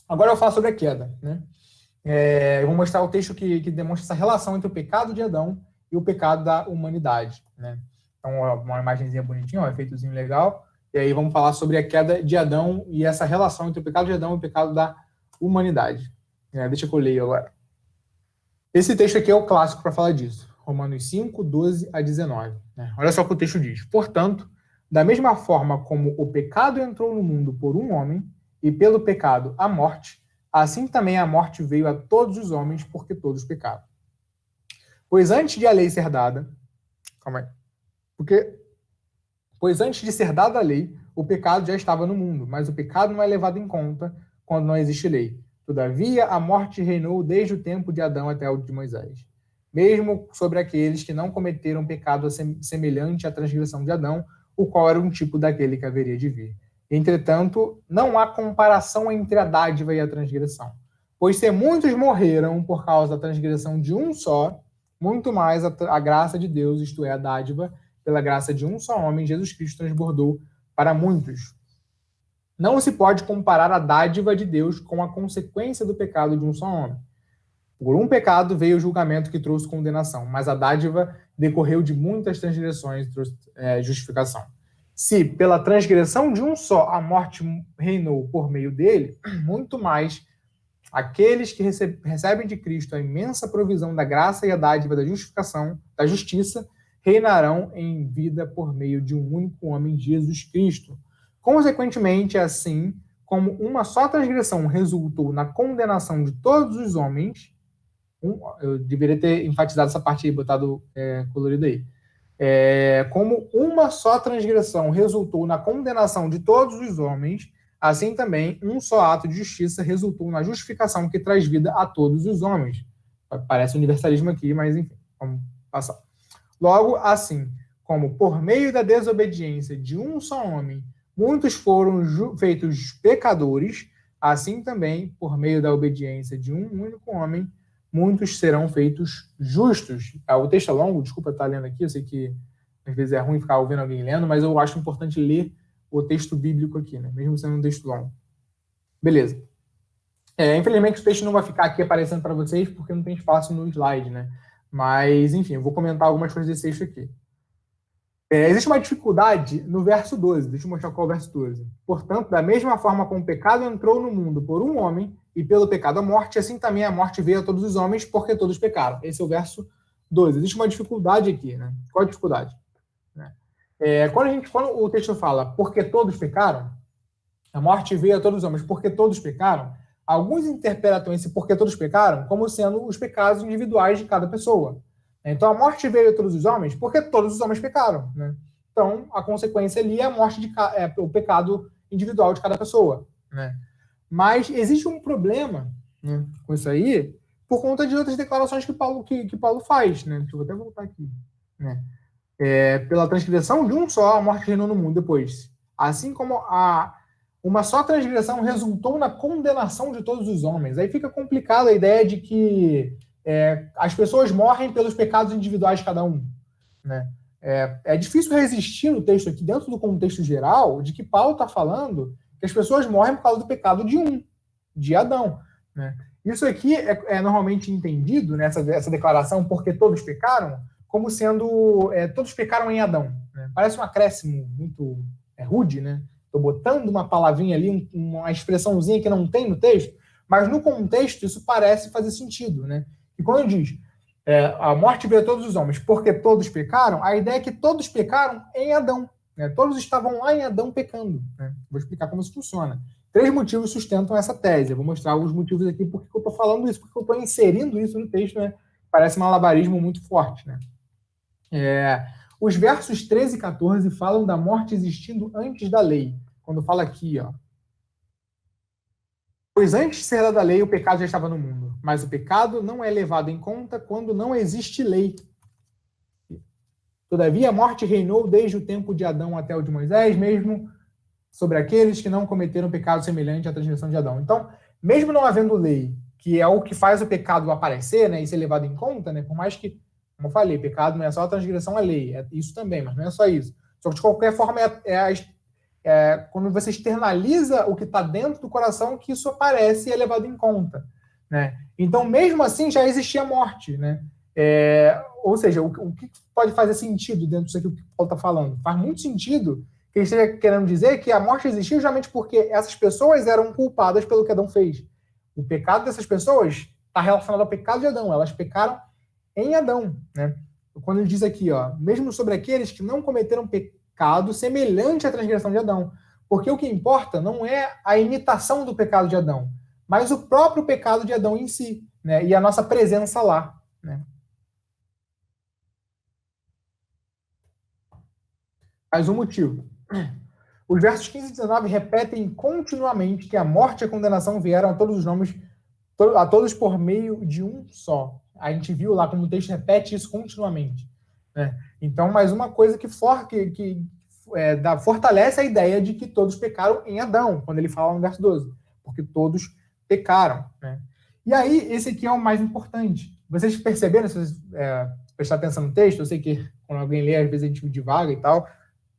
S1: Agora eu vou falar sobre a queda, né? Eu vou mostrar o texto que demonstra essa relação entre o pecado de Adão e o pecado da humanidade, né? Então, uma imagenzinha bonitinha, um efeitozinho legal. E aí vamos falar sobre a queda de Adão e essa relação entre o pecado de Adão e o pecado da humanidade. Deixa que eu leio agora. Esse texto aqui é o clássico para falar disso. Romanos 5, 12 a 19. Né? Olha só o que o texto diz. Portanto, da mesma forma como o pecado entrou no mundo por um homem, e pelo pecado a morte, assim também a morte veio a todos os homens, porque todos pecaram. Pois antes de a lei ser dada, calma aí, pois antes de ser dada a lei, o pecado já estava no mundo, mas o pecado não é levado em conta quando não existe lei. Todavia, a morte reinou desde o tempo de Adão até o de Moisés, mesmo sobre aqueles que não cometeram pecado semelhante à transgressão de Adão, o qual era um tipo daquele que haveria de vir. Entretanto, não há comparação entre a dádiva e a transgressão, pois se muitos morreram por causa da transgressão de um só, muito mais a graça de Deus, isto é, a dádiva, pela graça de um só homem, Jesus Cristo, transbordou para muitos. Não se pode comparar a dádiva de Deus com a consequência do pecado de um só homem. Por um pecado veio o julgamento que trouxe condenação, mas a dádiva decorreu de muitas transgressões e trouxe justificação. Se pela transgressão de um só a morte reinou por meio dele, muito mais aqueles que recebem de Cristo a imensa provisão da graça e a dádiva da justificação, da justiça, reinarão em vida por meio de um único homem, Jesus Cristo. Consequentemente, assim como uma só transgressão resultou na condenação de todos os homens, eu deveria ter enfatizado essa parte aí, botado colorido aí. Como uma só transgressão resultou na condenação de todos os homens, assim também um só ato de justiça resultou na justificação que traz vida a todos os homens. Parece universalismo aqui, mas enfim, vamos passar. Logo, assim como por meio da desobediência de um só homem, muitos foram feitos pecadores, assim também, por meio da obediência de um único homem, muitos serão feitos justos. O texto é longo, desculpa estar lendo aqui, eu sei que às vezes é ruim ficar ouvindo alguém lendo, mas eu acho importante ler o texto bíblico aqui, né? Mesmo sendo um texto longo. Beleza. Infelizmente o texto não vai ficar aqui aparecendo para vocês, porque não tem espaço no slide, né? Mas, enfim, eu vou comentar algumas coisas desse texto aqui. Existe uma dificuldade no verso 12. Deixa eu mostrar qual é o verso 12. Portanto, da mesma forma como o pecado entrou no mundo por um homem, e pelo pecado a morte, assim também a morte veio a todos os homens, porque todos pecaram. Esse é o verso 12. Existe uma dificuldade aqui, né? Qual a dificuldade? Quando o texto fala porque todos pecaram, a morte veio a todos os homens porque todos pecaram, alguns interpretam esse porque todos pecaram como sendo os pecados individuais de cada pessoa. Então, a morte veio a todos os homens porque todos os homens pecaram, né? Então, a consequência ali é a morte o pecado individual de cada pessoa, né? Mas existe um problema, né, com isso aí, por conta de outras declarações que Paulo faz, né? Deixa eu até voltar aqui, né? Pela transgressão de um só, a morte reinou no mundo depois. Assim como uma só transgressão resultou na condenação de todos os homens. Aí fica complicada a ideia de que as pessoas morrem pelos pecados individuais de cada um, né? É difícil resistir no texto aqui, dentro do contexto geral, de que Paulo está falando que as pessoas morrem por causa do pecado de Adão, né? Isso aqui é normalmente entendido, né, essa declaração, porque todos pecaram, como sendo todos pecaram em Adão, né? Parece um acréscimo muito rude, né? Estou botando uma palavrinha ali, uma expressãozinha que não tem no texto, mas no contexto isso parece fazer sentido, né? E quando diz a morte veio a todos os homens porque todos pecaram, a ideia é que todos pecaram em Adão, né? Todos estavam lá em Adão pecando, né? Vou explicar como isso funciona. 3 motivos sustentam essa tese. Eu vou mostrar alguns motivos aqui porque eu estou falando isso, porque eu estou inserindo isso no texto, né? Parece um malabarismo muito forte, né? Os versos 13 e 14 falam da morte existindo antes da lei. Quando fala aqui, ó. Pois antes de ser dada a lei, o pecado já estava no mundo. Mas o pecado não é levado em conta quando não existe lei. Todavia, a morte reinou desde o tempo de Adão até o de Moisés, mesmo sobre aqueles que não cometeram pecado semelhante à transgressão de Adão. Então, mesmo não havendo lei, que é o que faz o pecado aparecer, né, e ser levado em conta, né, por mais que, como eu falei, pecado não é só a transgressão à lei, é isso também, mas não é só isso. Só que, de qualquer forma, quando você externaliza o que está dentro do coração, que isso aparece e é levado em conta, né? Então, mesmo assim, já existia morte, né? Ou seja, o que pode fazer sentido dentro disso aqui que o Paulo está falando? Faz muito sentido que ele esteja querendo dizer que a morte existiu justamente porque essas pessoas eram culpadas pelo que Adão fez. O pecado dessas pessoas está relacionado ao pecado de Adão. Elas pecaram em Adão, né? Quando ele diz aqui, ó, mesmo sobre aqueles que não cometeram pecado semelhante à transgressão de Adão. Porque o que importa não é a imitação do pecado de Adão, mas o próprio pecado de Adão em si, né? E a nossa presença lá, né? mais um motivo. Os versos 15 e 19 repetem continuamente que a morte e a condenação vieram a todos os nomes, a todos por meio de um só. A gente viu lá como o texto repete isso continuamente, né? Então, mais uma coisa que fortalece a ideia de que todos pecaram em Adão, quando ele fala no verso 12, porque todos pecaram, né? E aí, esse aqui é o mais importante. Vocês perceberam, se vocês prestar atenção no texto, eu sei que quando alguém lê, às vezes a gente divaga e tal,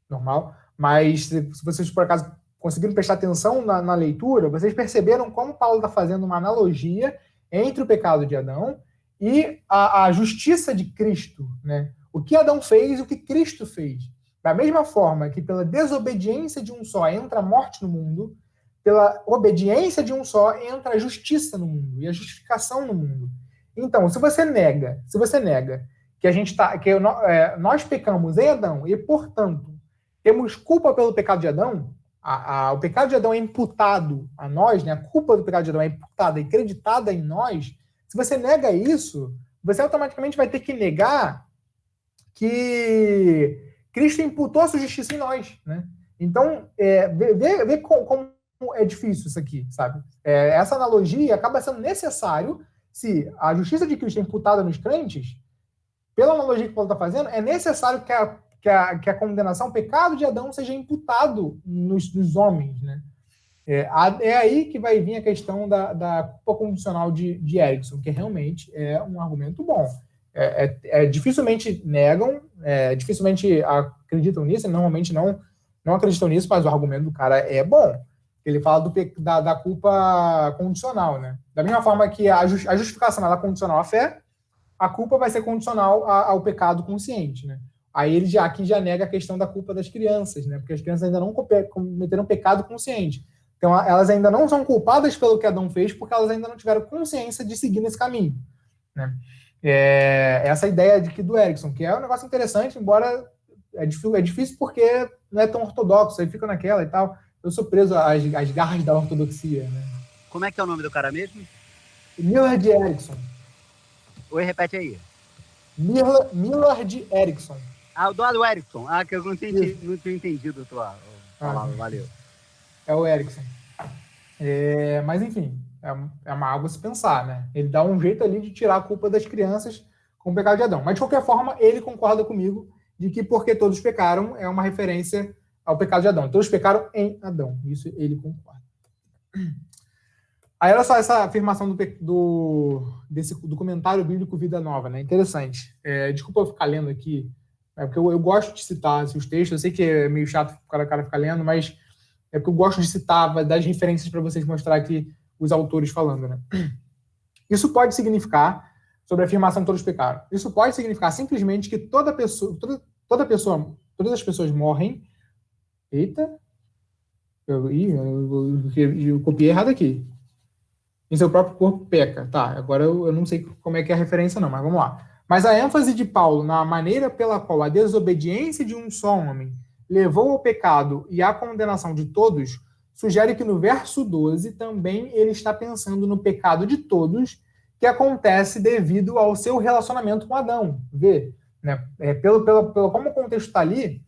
S1: normal, mas se vocês, por acaso, conseguiram prestar atenção na leitura, vocês perceberam como Paulo está fazendo uma analogia entre o pecado de Adão e a justiça de Cristo, né? O que Adão fez e o que Cristo fez. Da mesma forma que pela desobediência de um só entra a morte no mundo, pela obediência de um só entra a justiça no mundo e a justificação no mundo. Então, se você nega que nós pecamos em Adão e, portanto, temos culpa pelo pecado de Adão, o pecado de Adão é imputado a nós, né? A culpa do pecado de Adão é imputada e creditada em nós. Se você nega isso, você automaticamente vai ter que negar que Cristo imputou a sua justiça em nós, né? Então, vê como é difícil isso aqui, sabe? Essa analogia acaba sendo necessário se a justiça de Cristo é imputada nos crentes, pela analogia que Paulo está fazendo, é necessário que a condenação, o pecado de Adão seja imputado nos homens, né? É aí que vai vir a questão da culpa condicional de Erickson, que realmente é um argumento bom. Dificilmente negam, dificilmente acreditam nisso, normalmente não acreditam nisso, mas o argumento do cara é bom. Ele fala da culpa condicional, né? Da mesma forma que a justificação ela é condicional à fé, a culpa vai ser condicional ao pecado consciente, né? Aí ele aqui já nega a questão da culpa das crianças, né? Porque as crianças ainda não cometeram pecado consciente. Então, elas ainda não são culpadas pelo que Adão fez, porque elas ainda não tiveram consciência de seguir nesse caminho, né? Essa ideia do Erickson, que é um negócio interessante, embora é difícil porque não é tão ortodoxo, aí fica naquela e tal. Eu sou preso às garras da ortodoxia, né?
S5: Como é que é o nome do cara mesmo?
S1: Millard Erickson.
S5: Oi, repete aí.
S1: Millard Erickson.
S5: O do Erickson. Que eu não tinha entendido a tua palavra, valeu.
S1: É o Erickson. Mas, enfim, é uma algo a se pensar, né? Ele dá um jeito ali de tirar a culpa das crianças com o pecado de Adão. Mas, de qualquer forma, ele concorda comigo de que porque todos pecaram é uma referência ao pecado de Adão. Todos pecaram em Adão. Isso ele concorda. Aí, olha só essa afirmação do comentário bíblico Vida Nova, né? Interessante. Desculpa eu ficar lendo aqui, porque eu gosto de citar os textos. Eu sei que é meio chato o cara ficar lendo, mas é porque eu gosto de citar, das referências para vocês mostrar aqui os autores falando, né? Isso pode significar, sobre a afirmação todos pecaram, isso pode significar simplesmente que todas as pessoas morrem. Eita! Eu copiei errado aqui. Em seu próprio corpo peca. Tá, agora eu não sei como é que é a referência não, mas vamos lá. Mas a ênfase de Paulo na maneira pela qual a desobediência de um só homem levou ao pecado e à condenação de todos, sugere que no verso 12 também ele está pensando no pecado de todos que acontece devido ao seu relacionamento com Adão. Vê? Né? Pelo como o contexto está ali,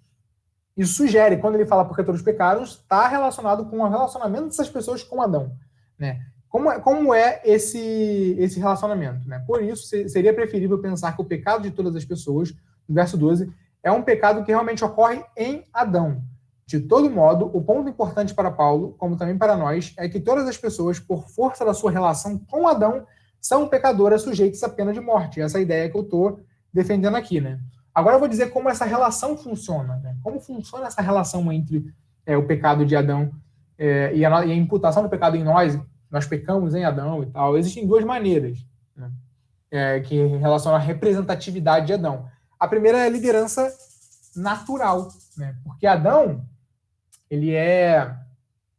S1: isso sugere, quando ele fala porque todos pecaram, está relacionado com o relacionamento dessas pessoas com Adão. Né? Como é esse relacionamento? Né? Por isso, seria preferível pensar que o pecado de todas as pessoas, no verso 12, é um pecado que realmente ocorre em Adão. De todo modo, o ponto importante para Paulo, como também para nós, é que todas as pessoas, por força da sua relação com Adão, são pecadoras sujeitas à pena de morte. Essa é a ideia que eu estou defendendo aqui. Né? Agora eu vou dizer como essa relação funciona. Né? Como funciona essa relação entre o pecado de Adão e a imputação do pecado em nós. Nós pecamos em Adão e tal. Existem duas maneiras, né, que relacionam a representatividade de Adão. A primeira é a liderança natural, né? Porque Adão, ele é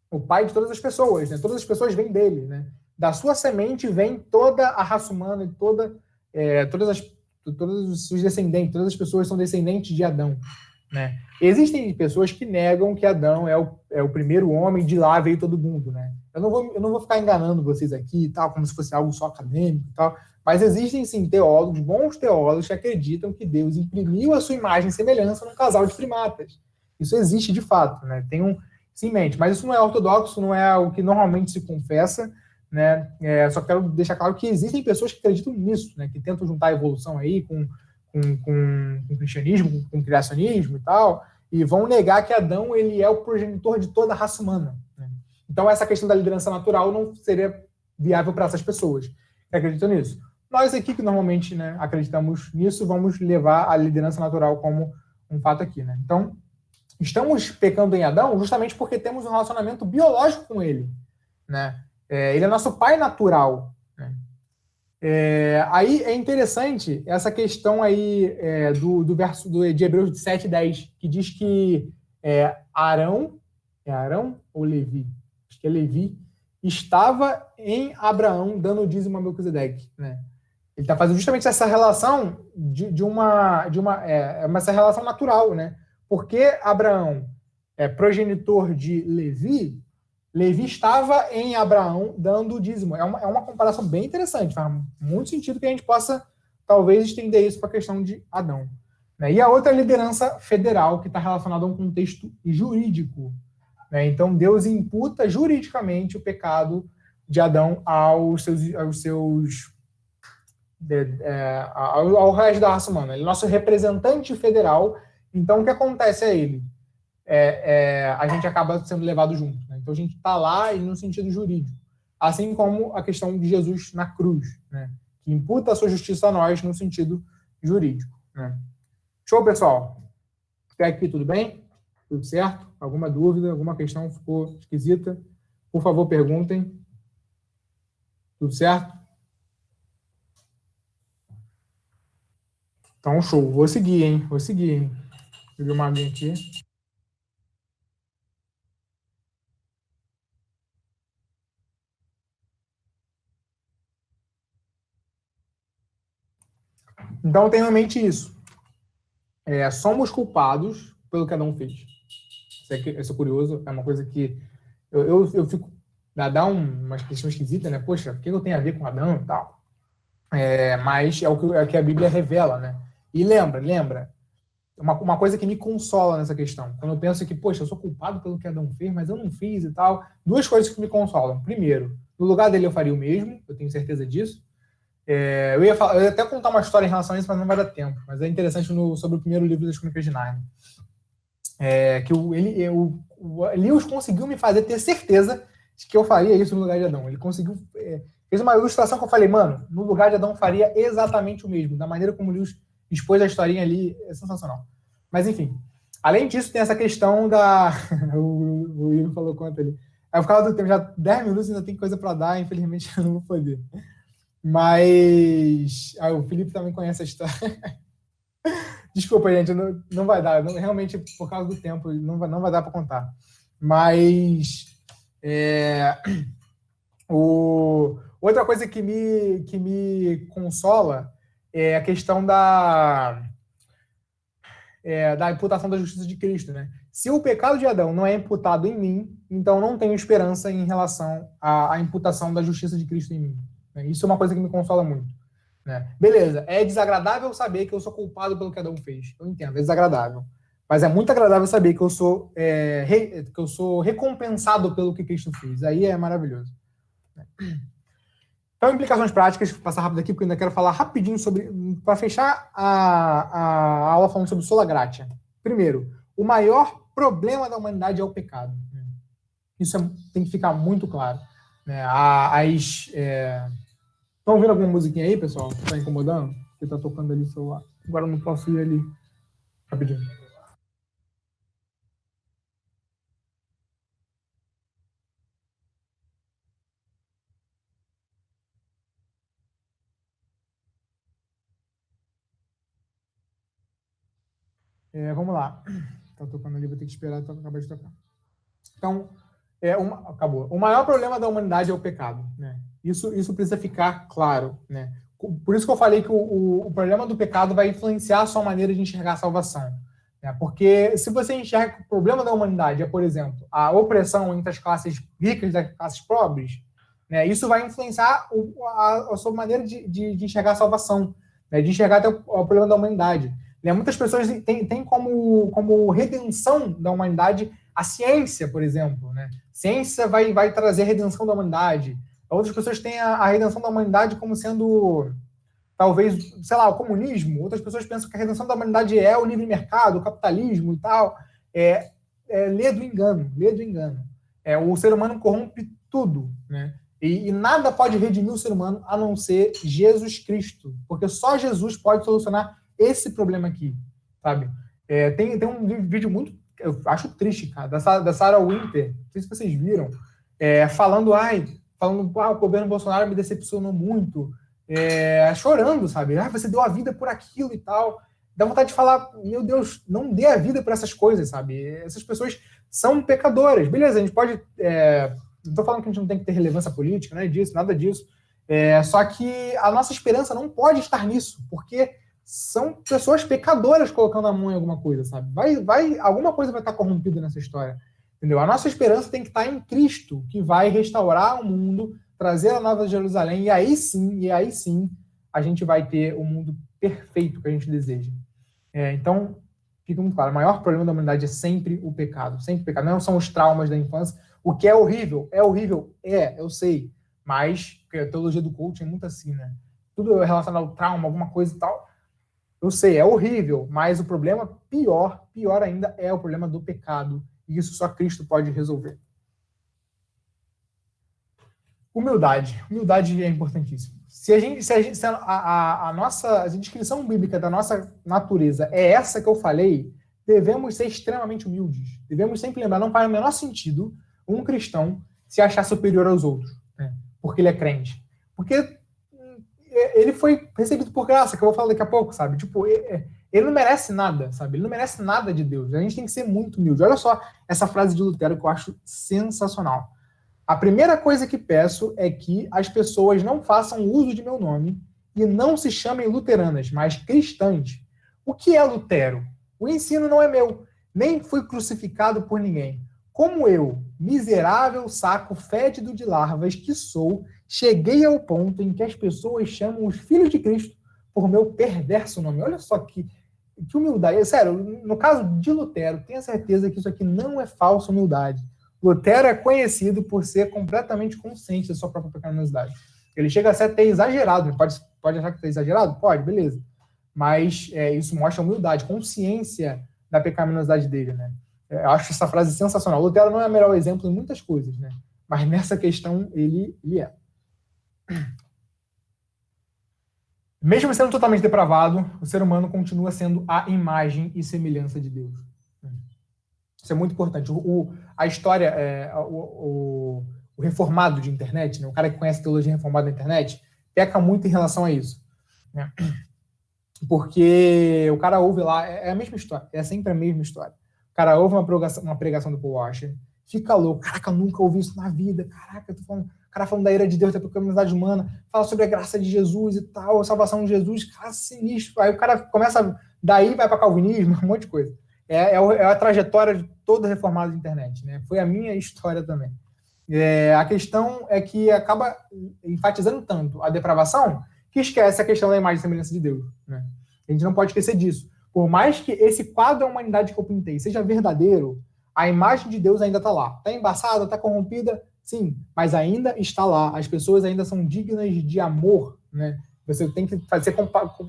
S1: o pai de todas as pessoas, né? Todas as pessoas vêm dele, né? Da sua semente vem toda a raça humana e todos os seus descendentes, todas as pessoas são descendentes de Adão, né? Existem pessoas que negam que Adão é o primeiro homem, de lá veio todo mundo, né? Eu não vou ficar enganando vocês aqui e tal, como se fosse algo só acadêmico e tal, mas existem sim bons teólogos que acreditam que Deus imprimiu a sua imagem e semelhança num casal de primatas. Isso existe de fato, né? Isso em mente. Mas isso não é ortodoxo, não é o que normalmente se confessa, né? Só quero deixar claro que existem pessoas que acreditam nisso, né? Que tentam juntar a evolução aí com o cristianismo, com o criacionismo e tal, e vão negar que Adão ele é o progenitor de toda a raça humana, né? Então essa questão da liderança natural não seria viável para essas pessoas que acreditam nisso. Nós aqui, que normalmente, né, acreditamos nisso, vamos levar a liderança natural como um fato aqui, né? Então, estamos pecando em Adão justamente porque temos um relacionamento biológico com ele, né? Ele é nosso pai natural, né? Aí é interessante essa questão aí do verso de Hebreus 7:10, que diz que Arão, é Arão ou Levi? Acho que é Levi, estava em Abraão dando dízimo a Melquisedeque, né? Ele está fazendo justamente essa relação essa relação natural, né? Porque Abraão é progenitor de Levi, Levi estava em Abraão dando o dízimo. É uma comparação bem interessante, faz muito sentido que a gente possa, talvez, estender isso para a questão de Adão, né? E a outra é a liderança federal, que está relacionada a um contexto jurídico, né? Então, Deus imputa juridicamente o pecado de Adão ao resto da raça humana. Ele é nosso representante federal. Então, o que acontece a ele? A gente acaba sendo levado junto, né? Então, a gente está lá e no sentido jurídico. Assim como a questão de Jesus na cruz, né? Que imputa a sua justiça a nós no sentido jurídico, né? Show, pessoal? Até aqui tudo bem? Tudo certo? Alguma dúvida? Alguma questão ficou esquisita? Por favor, perguntem. Tudo certo? Então, show. Vou seguir, hein? Peguei uma aguinha aqui. Então, tenha em mente isso. Somos culpados pelo que Adão fez. Isso é curioso. É uma coisa que eu fico... Dá uma questão esquisita, né? Poxa, o que eu tenho a ver com Adão e tal? Mas é o que a Bíblia revela, né? E lembra, uma coisa que me consola nessa questão, quando eu penso que, poxa, eu sou culpado pelo que Adão fez, mas eu não fiz e tal, duas coisas que me consolam. Primeiro, no lugar dele eu faria o mesmo, eu tenho certeza disso. Eu ia até contar uma história em relação a isso, mas não vai dar tempo. Mas é interessante sobre o primeiro livro das Crônicas de Nárnia. Que o Elias conseguiu me fazer ter certeza de que eu faria isso no lugar de Adão. Ele conseguiu... fez uma ilustração que eu falei, mano, no lugar de Adão faria exatamente o mesmo. Da maneira como o Lewis expôs a historinha ali, é sensacional. Mas, enfim. Além disso, tem essa questão da... o Will falou quanto ali. Aí, por causa do tempo, já 10 minutos ainda tem coisa para dar, infelizmente eu não vou poder. Mas... o Felipe também conhece a história. Desculpa, gente, não vai dar. Realmente, por causa do tempo, não vai dar para contar. Mas... Outra coisa que me consola é a questão da imputação da justiça de Cristo, né? Se o pecado de Adão não é imputado em mim, então não tenho esperança em relação à imputação da justiça de Cristo em mim, né? Isso é uma coisa que me consola muito, né? Beleza, é desagradável saber que eu sou culpado pelo que Adão fez. Eu entendo, é desagradável. Mas é muito agradável saber que eu sou recompensado pelo que Cristo fez. Aí é maravilhoso. Então, implicações práticas, vou passar rápido aqui, porque eu ainda quero falar rapidinho para fechar a aula falando sobre sola gratia. Primeiro, o maior problema da humanidade é o pecado. Isso tem que ficar muito claro, né? Estão ouvindo alguma musiquinha aí, pessoal? Está incomodando? Porque está tocando ali o celular. Agora eu não posso ir ali. Rapidinho. Vamos lá. Tá tocando ali, vou ter que esperar acabar de tocar. Então, acabou. O maior problema da humanidade é o pecado, né? Isso precisa ficar claro, né? Por isso que eu falei que o problema do pecado vai influenciar a sua maneira de enxergar a salvação, né? Porque se você enxerga que o problema da humanidade é, por exemplo, a opressão entre as classes ricas e as classes pobres, né? Isso vai influenciar a sua maneira de enxergar a salvação, né? De enxergar até o problema da humanidade. né? Muitas pessoas têm como redenção da humanidade a ciência, por exemplo, né? Ciência vai trazer a redenção da humanidade. Outras pessoas têm a redenção da humanidade como sendo, talvez, sei lá, o comunismo. Outras pessoas pensam que a redenção da humanidade é o livre mercado, o capitalismo e tal. Lê do engano. O ser humano corrompe tudo, né? E nada pode redimir o ser humano a não ser Jesus Cristo, porque só Jesus pode solucionar esse problema aqui, sabe? Tem um vídeo muito, eu acho triste, cara, da Sarah Winter, não sei se vocês viram, falando, o governo Bolsonaro me decepcionou muito, chorando, sabe? Você deu a vida por aquilo e tal. Dá vontade de falar, meu Deus, não dê a vida por essas coisas, sabe? Essas pessoas são pecadoras. Beleza, a gente pode... não estou falando que a gente não tem que ter relevância política, nada disso. Só que a nossa esperança não pode estar nisso, porque são pessoas pecadoras colocando a mão em alguma coisa, sabe? Alguma coisa vai estar corrompida nessa história, entendeu? A nossa esperança tem que estar em Cristo, que vai restaurar o mundo, trazer a nova Jerusalém, e aí sim, a gente vai ter o mundo perfeito que a gente deseja. Então, fica muito claro, o maior problema da humanidade é sempre o pecado, não são os traumas da infância. O que é horrível, eu sei, mas porque a teologia do coaching é muito assim, né? Tudo relacionado ao trauma, alguma coisa e tal, eu sei, é horrível, mas o problema pior ainda é o problema do pecado, e isso só Cristo pode resolver. Humildade é importantíssimo. Se a nossa descrição bíblica da nossa natureza é essa que eu falei, devemos ser extremamente humildes. Devemos sempre lembrar, não faz o menor sentido um cristão se achar superior aos outros, né? Porque ele é crente. Porque ele foi recebido por graça, que eu vou falar daqui a pouco, sabe? Tipo, ele não merece nada, sabe? Ele não merece nada de Deus. A gente tem que ser muito humilde. Olha só essa frase de Lutero que eu acho sensacional. A primeira coisa que peço é que as pessoas não façam uso de meu nome e não se chamem luteranas, mas cristãs. O que é Lutero? O ensino não é meu, nem fui crucificado por ninguém. Como eu, miserável saco fétido de larvas que sou, cheguei ao ponto em que as pessoas chamam os filhos de Cristo por meu perverso nome. Olha só que humildade. Sério, no caso de Lutero, tenha certeza que isso aqui não é falsa humildade. Lutero é conhecido por ser completamente consciente da sua própria pecaminosidade. Ele chega a ser até exagerado. Pode achar que está exagerado? Pode, beleza. Mas isso mostra humildade, consciência da pecaminosidade dele, né? Eu acho essa frase sensacional. Lutero não é o melhor exemplo em muitas coisas, né? Mas nessa questão ele é. Mesmo sendo totalmente depravado, o ser humano continua sendo a imagem e semelhança de Deus. Isso é muito importante. A história, o reformado de internet, né? O cara que conhece teologia reformada na internet, peca muito em relação a isso, né? Porque o cara ouve lá, é a mesma história, é sempre a mesma história. O cara ouve uma pregação do Paul Washer, fica louco, caraca, eu nunca ouvi isso na vida, caraca, o cara falando da ira de Deus, da pecaminosidade humana, fala sobre a graça de Jesus e tal, a salvação de Jesus, cara, sinistro. Aí o cara começa, daí vai para calvinismo, um monte de coisa. É a trajetória de todo reformado de internet, né? Foi a minha história também. A questão é que acaba enfatizando tanto a depravação que esquece a questão da imagem e semelhança de Deus, né? A gente não pode esquecer disso. Por mais que esse quadro da humanidade que eu pintei seja verdadeiro, a imagem de Deus ainda está lá. Está embaçada, está corrompida, sim, mas ainda está lá. As pessoas ainda são dignas de amor, né? Você tem que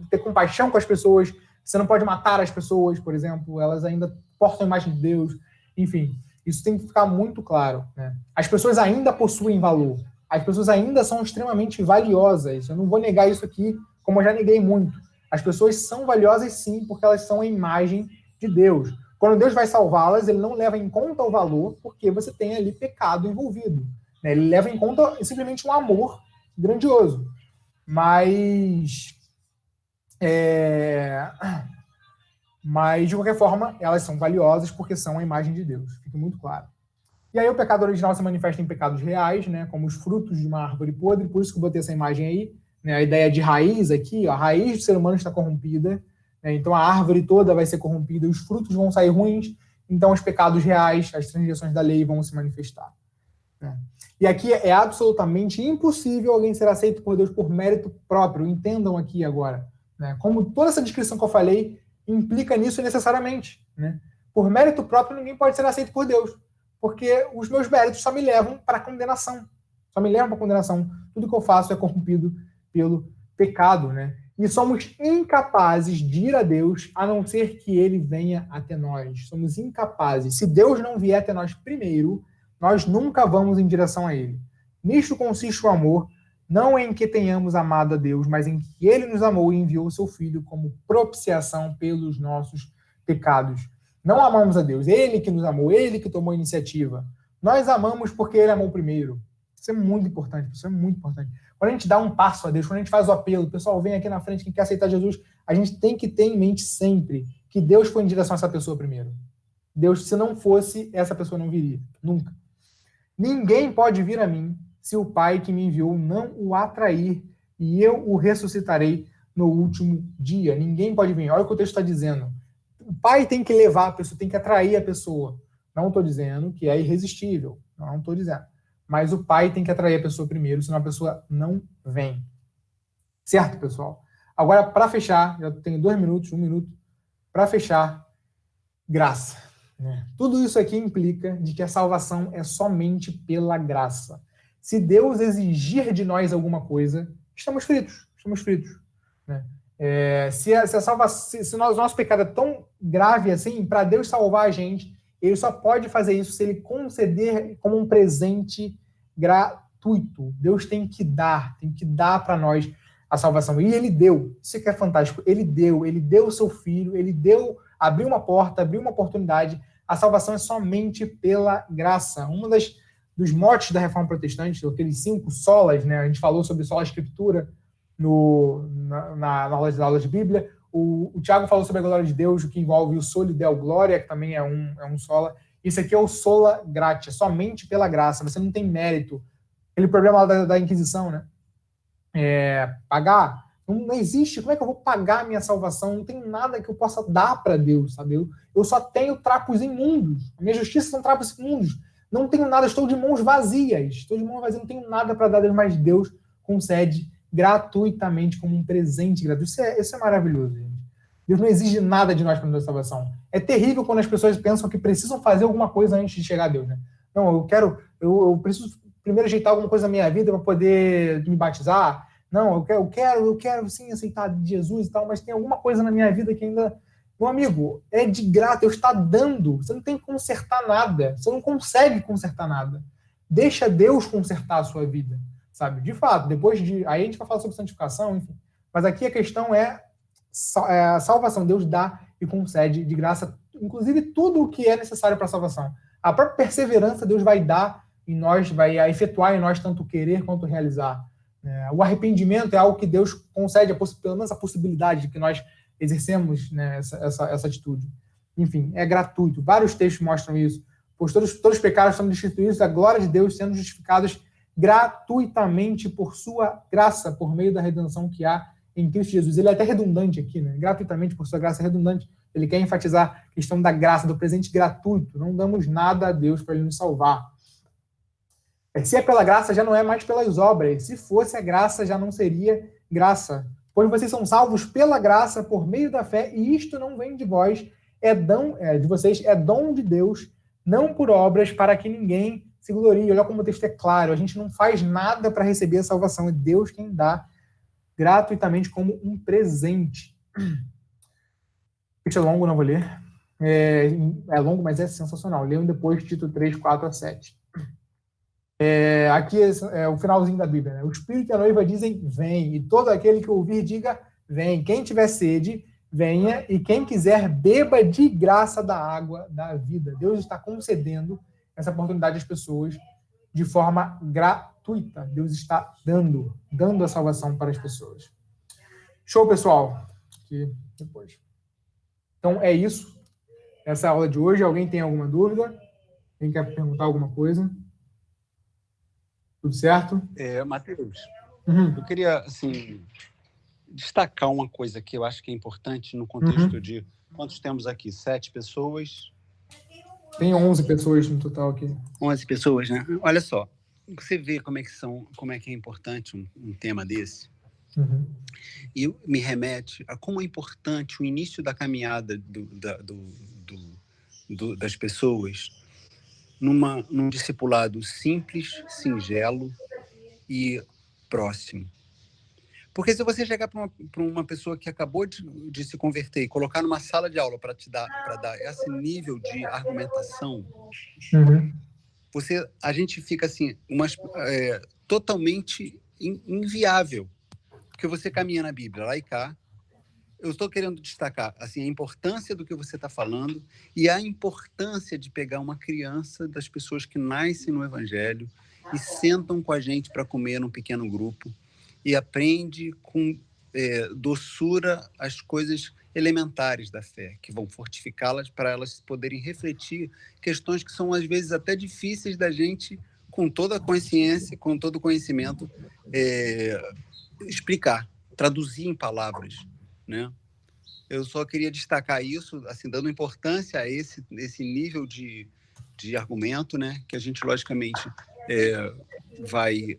S1: ter compaixão com as pessoas. Você não pode matar as pessoas, por exemplo. Elas ainda portam a imagem de Deus. Enfim, isso tem que ficar muito claro, né? As pessoas ainda possuem valor. As pessoas ainda são extremamente valiosas. Eu não vou negar isso aqui, como eu já neguei muito. As pessoas são valiosas, sim, porque elas são a imagem de Deus. Quando Deus vai salvá-las, ele não leva em conta o valor, porque você tem ali pecado envolvido, né? Ele leva em conta simplesmente um amor grandioso. Mas, de qualquer forma, elas são valiosas porque são a imagem de Deus. Fica muito claro. E aí o pecado original se manifesta em pecados reais, né? Como os frutos de uma árvore podre, por isso que eu botei essa imagem aí, né? A ideia de raiz aqui, ó, a raiz do ser humano está corrompida, né? Então a árvore toda vai ser corrompida, os frutos vão sair ruins, então os pecados reais, as transgressões da lei vão se manifestar, né? E aqui é absolutamente impossível alguém ser aceito por Deus por mérito próprio, entendam aqui agora, né? Como toda essa descrição que eu falei, implica nisso necessariamente, né? Por mérito próprio, ninguém pode ser aceito por Deus, porque os meus méritos só me levam para a condenação. Só me levam para a condenação. Tudo que eu faço é corrompido pelo pecado, né? E somos incapazes de ir a Deus, a não ser que ele venha até nós. Somos incapazes. Se Deus não vier até nós primeiro, nós nunca vamos em direção a ele. Nisto consiste o amor, não em que tenhamos amado a Deus, mas em que ele nos amou e enviou o seu Filho como propiciação pelos nossos pecados. Não amamos a Deus, ele que nos amou, ele que tomou a iniciativa. Nós amamos porque ele amou primeiro. Isso é muito importante, isso é muito importante. Quando a gente dá um passo a Deus, quando a gente faz o apelo, o pessoal vem aqui na frente, quem quer aceitar Jesus, a gente tem que ter em mente sempre que Deus foi em direção a essa pessoa primeiro. Deus, se não fosse, essa pessoa não viria. Nunca. Ninguém pode vir a mim se o Pai que me enviou não o atrair, e eu o ressuscitarei no último dia. Ninguém pode vir. Olha o que o texto está dizendo. O Pai tem que levar a pessoa, tem que atrair a pessoa. Não estou dizendo que é irresistível. Não estou dizendo. Mas o Pai tem que atrair a pessoa primeiro, senão a pessoa não vem. Certo, pessoal? Agora, para fechar, já tenho 2 minutos, 1 minuto. Para fechar, graça. Né? Tudo isso aqui implica de que a salvação é somente pela graça. Se Deus exigir de nós alguma coisa, estamos fritos. Estamos fritos. Né? Se o nosso pecado é tão grave assim, para Deus salvar a gente, ele só pode fazer isso se ele conceder como um presente gratuito. Deus tem que dar para nós a salvação. E ele deu. Isso que é fantástico. Ele deu o seu filho, abriu uma porta, abriu uma oportunidade. A salvação é somente pela graça. Uma dos motes da Reforma Protestante, aqueles 5 solas, né? A gente falou sobre sola escritura na aula de Bíblia. O Tiago falou sobre a glória de Deus, o que envolve o soli deo gloria, que também é um sola. Isso aqui é o sola gratia, somente pela graça. Você não tem mérito. Aquele problema lá da Inquisição, né? Pagar. Não existe. Como é que eu vou pagar a minha salvação? Não tem nada que eu possa dar para Deus, sabe? Eu só tenho trapos imundos. A minha justiça são trapos imundos. Não tenho nada, estou de mãos vazias. Não tenho nada para dar a Deus, mas Deus concede gratuitamente como um presente gratuito. Isso é maravilhoso, gente. Deus não exige nada de nós para nos dar salvação. É terrível quando as pessoas pensam que precisam fazer alguma coisa antes de chegar a Deus, né? Não, eu preciso primeiro ajeitar alguma coisa na minha vida para poder me batizar. Não, eu quero sim aceitar Jesus e tal, mas tem alguma coisa na minha vida que ainda... Meu amigo, é de graça, Deus está dando. Você não tem que consertar nada. Você não consegue consertar nada. Deixa Deus consertar a sua vida. Sabe? De fato, aí a gente vai falar sobre santificação, enfim. Mas aqui a questão é a salvação. Deus dá e concede de graça, inclusive tudo o que é necessário para a salvação. A própria perseverança Deus vai dar em nós, vai efetuar em nós tanto querer quanto realizar. O arrependimento é algo que Deus concede, pelo menos a possibilidade de que nós exercemos, né, essa atitude. Enfim, é gratuito. Vários textos mostram isso. Pois todos os pecados são destituídos da glória de Deus, sendo justificados gratuitamente por sua graça, por meio da redenção que há em Cristo Jesus. Ele é até redundante aqui, né? Gratuitamente por sua graça é redundante. Ele quer enfatizar a questão da graça, do presente gratuito. Não damos nada a Deus para ele nos salvar. Se é pela graça, já não é mais pelas obras. Se fosse a graça, já não seria graça. Pois vocês são salvos pela graça, por meio da fé, e isto não vem de vós, de vocês, é dom de Deus, não por obras, para que ninguém se glorie. Olha como o texto é claro. A gente não faz nada para receber a salvação. É Deus quem dá gratuitamente como um presente. Texto é longo, não vou ler. É longo, mas é sensacional. Leiam depois Tito 3, 4 a 7. Aqui é o finalzinho da Bíblia, né? O Espírito e a noiva dizem, vem. E todo aquele que ouvir, diga, vem. Quem tiver sede, venha. E quem quiser, beba de graça da água da vida. Deus está concedendo essa oportunidade às pessoas de forma gratuita. Deus está dando a salvação para as pessoas. Show, pessoal. Aqui depois. Então, é isso. Essa é a aula de hoje. Alguém tem alguma dúvida? Quem quer perguntar alguma coisa? Tudo certo?
S3: Matheus,
S1: Uhum.
S3: eu queria assim, destacar uma coisa que eu acho que é importante no contexto de quantos temos aqui? 7 pessoas?
S1: Tem 11 pessoas no total aqui.
S3: 11 pessoas, né? Olha só, você vê como é que é importante um tema desse. E me remete a como é importante o início da caminhada das pessoas num discipulado simples, singelo e próximo. Porque se você chegar para uma pessoa que acabou de se converter e colocar numa sala de aula para dar esse nível de argumentação, a gente fica assim, totalmente inviável. Porque você caminha na Bíblia lá e cá. Eu estou querendo destacar assim, a importância do que você está falando e a importância de pegar uma criança das pessoas que nascem no Evangelho e sentam com a gente para comer num pequeno grupo e aprende com doçura as coisas elementares da fé, que vão fortificá-las para elas poderem refletir questões que são, às vezes, até difíceis da gente, com toda a consciência, com todo o conhecimento, explicar, traduzir em palavras, né? Eu só queria destacar isso, assim, dando importância a esse nível de argumento, né? Que a gente, logicamente, vai...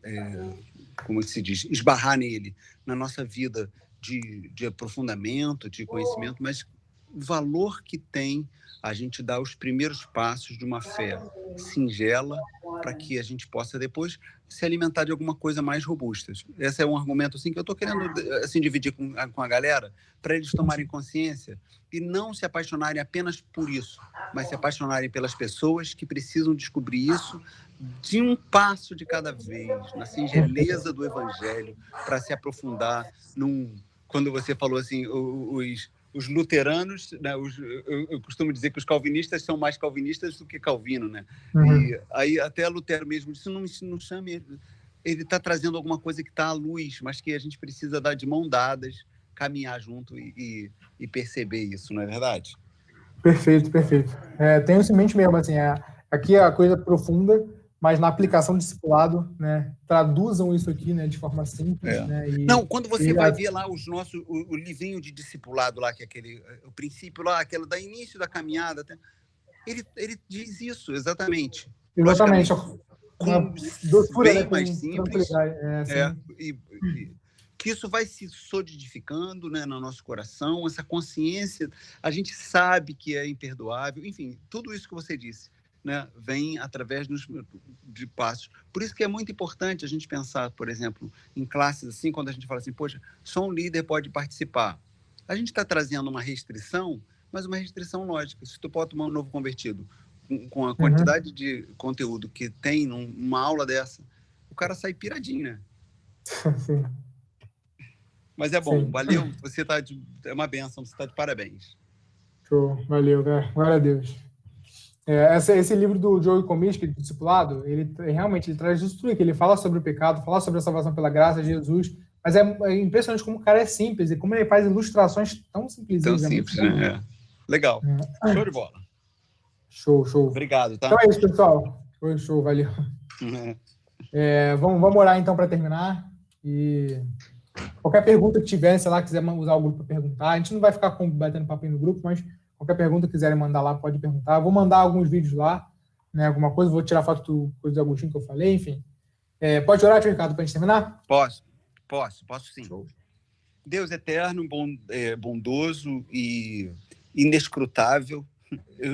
S3: como se diz, esbarrar nele na nossa vida de aprofundamento, de conhecimento, mas o valor que tem a gente dar os primeiros passos de uma fé singela para que a gente possa depois se alimentar de alguma coisa mais robusta. Esse é um argumento assim, que eu estou querendo assim, dividir com a galera para eles tomarem consciência e não se apaixonarem apenas por isso, mas se apaixonarem pelas pessoas que precisam descobrir isso de um passo de cada vez, na singeleza do Evangelho, para se aprofundar quando você falou assim, os luteranos, né, eu costumo dizer que os calvinistas são mais calvinistas do que Calvino, né? E aí até Lutero mesmo disse, não chame ele está trazendo alguma coisa que está à luz, mas que a gente precisa dar de mão dadas, caminhar junto e perceber isso, não é verdade?
S1: Perfeito. Tenho isso em mente mesmo, assim, aqui é a coisa profunda, mas na aplicação do discipulado, né, traduzam isso aqui, né, de forma simples, né?
S3: Não, quando você vai ver lá o livrinho de discipulado lá, que é o princípio lá, aquele da início da caminhada, ele diz isso exatamente.
S1: Exatamente.
S3: Com
S1: doçura,
S3: bem
S1: né,
S3: mais simples,
S1: e
S3: que isso vai se solidificando, né, no nosso coração, essa consciência, a gente sabe que é imperdoável, enfim, tudo isso que você disse, né, vem através de passos. Por isso que é muito importante a gente pensar, por exemplo, em classes assim, quando a gente fala assim, poxa, só um líder pode participar. A gente está trazendo uma restrição, mas uma restrição lógica. Se tu bota um novo convertido com a quantidade de conteúdo que tem numa aula dessa, o cara sai piradinho, né?
S1: Sim.
S3: Mas é bom,
S1: Sim.
S3: valeu, é uma bênção, você está de parabéns.
S1: Show, valeu, cara. Glória a Deus. Esse livro do Joel Comiskey, do Discipulado, ele realmente traz isso tudo aqui. Ele fala sobre o pecado, fala sobre a salvação pela graça de Jesus, mas é impressionante como o cara é simples e como ele faz ilustrações tão simples.
S3: Tão simples, né? Legal. Show de bola.
S1: Show.
S3: Obrigado, tá?
S1: Então é isso, pessoal. Foi show, valeu. Vamos orar então para terminar. E qualquer pergunta que tiver, sei lá, quiser usar o grupo para perguntar, a gente não vai ficar batendo papo no grupo, mas qualquer pergunta que quiserem mandar lá, pode perguntar. Vou mandar alguns vídeos lá, né, alguma coisa, vou tirar foto do Agostinho que eu falei, enfim. Pode orar, tio Ricardo, para a gente terminar?
S3: Posso sim. Show. Deus eterno, bondoso e inescrutável,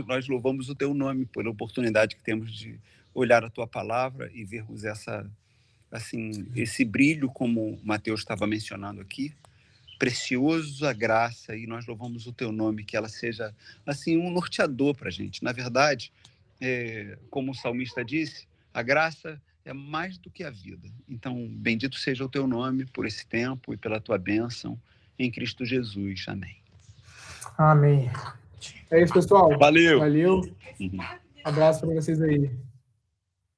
S3: nós louvamos o teu nome pela oportunidade que temos de olhar a tua palavra e vermos esse brilho, como o Mateus estava mencionando aqui, precioso a graça, e nós louvamos o teu nome, que ela seja assim um norteador para a gente. Na verdade, como o salmista disse, a graça é mais do que a vida. Então, bendito seja o teu nome por esse tempo e pela tua bênção em Cristo Jesus. Amém.
S1: Amém. É isso, pessoal.
S3: Valeu.
S1: Abraço para vocês aí.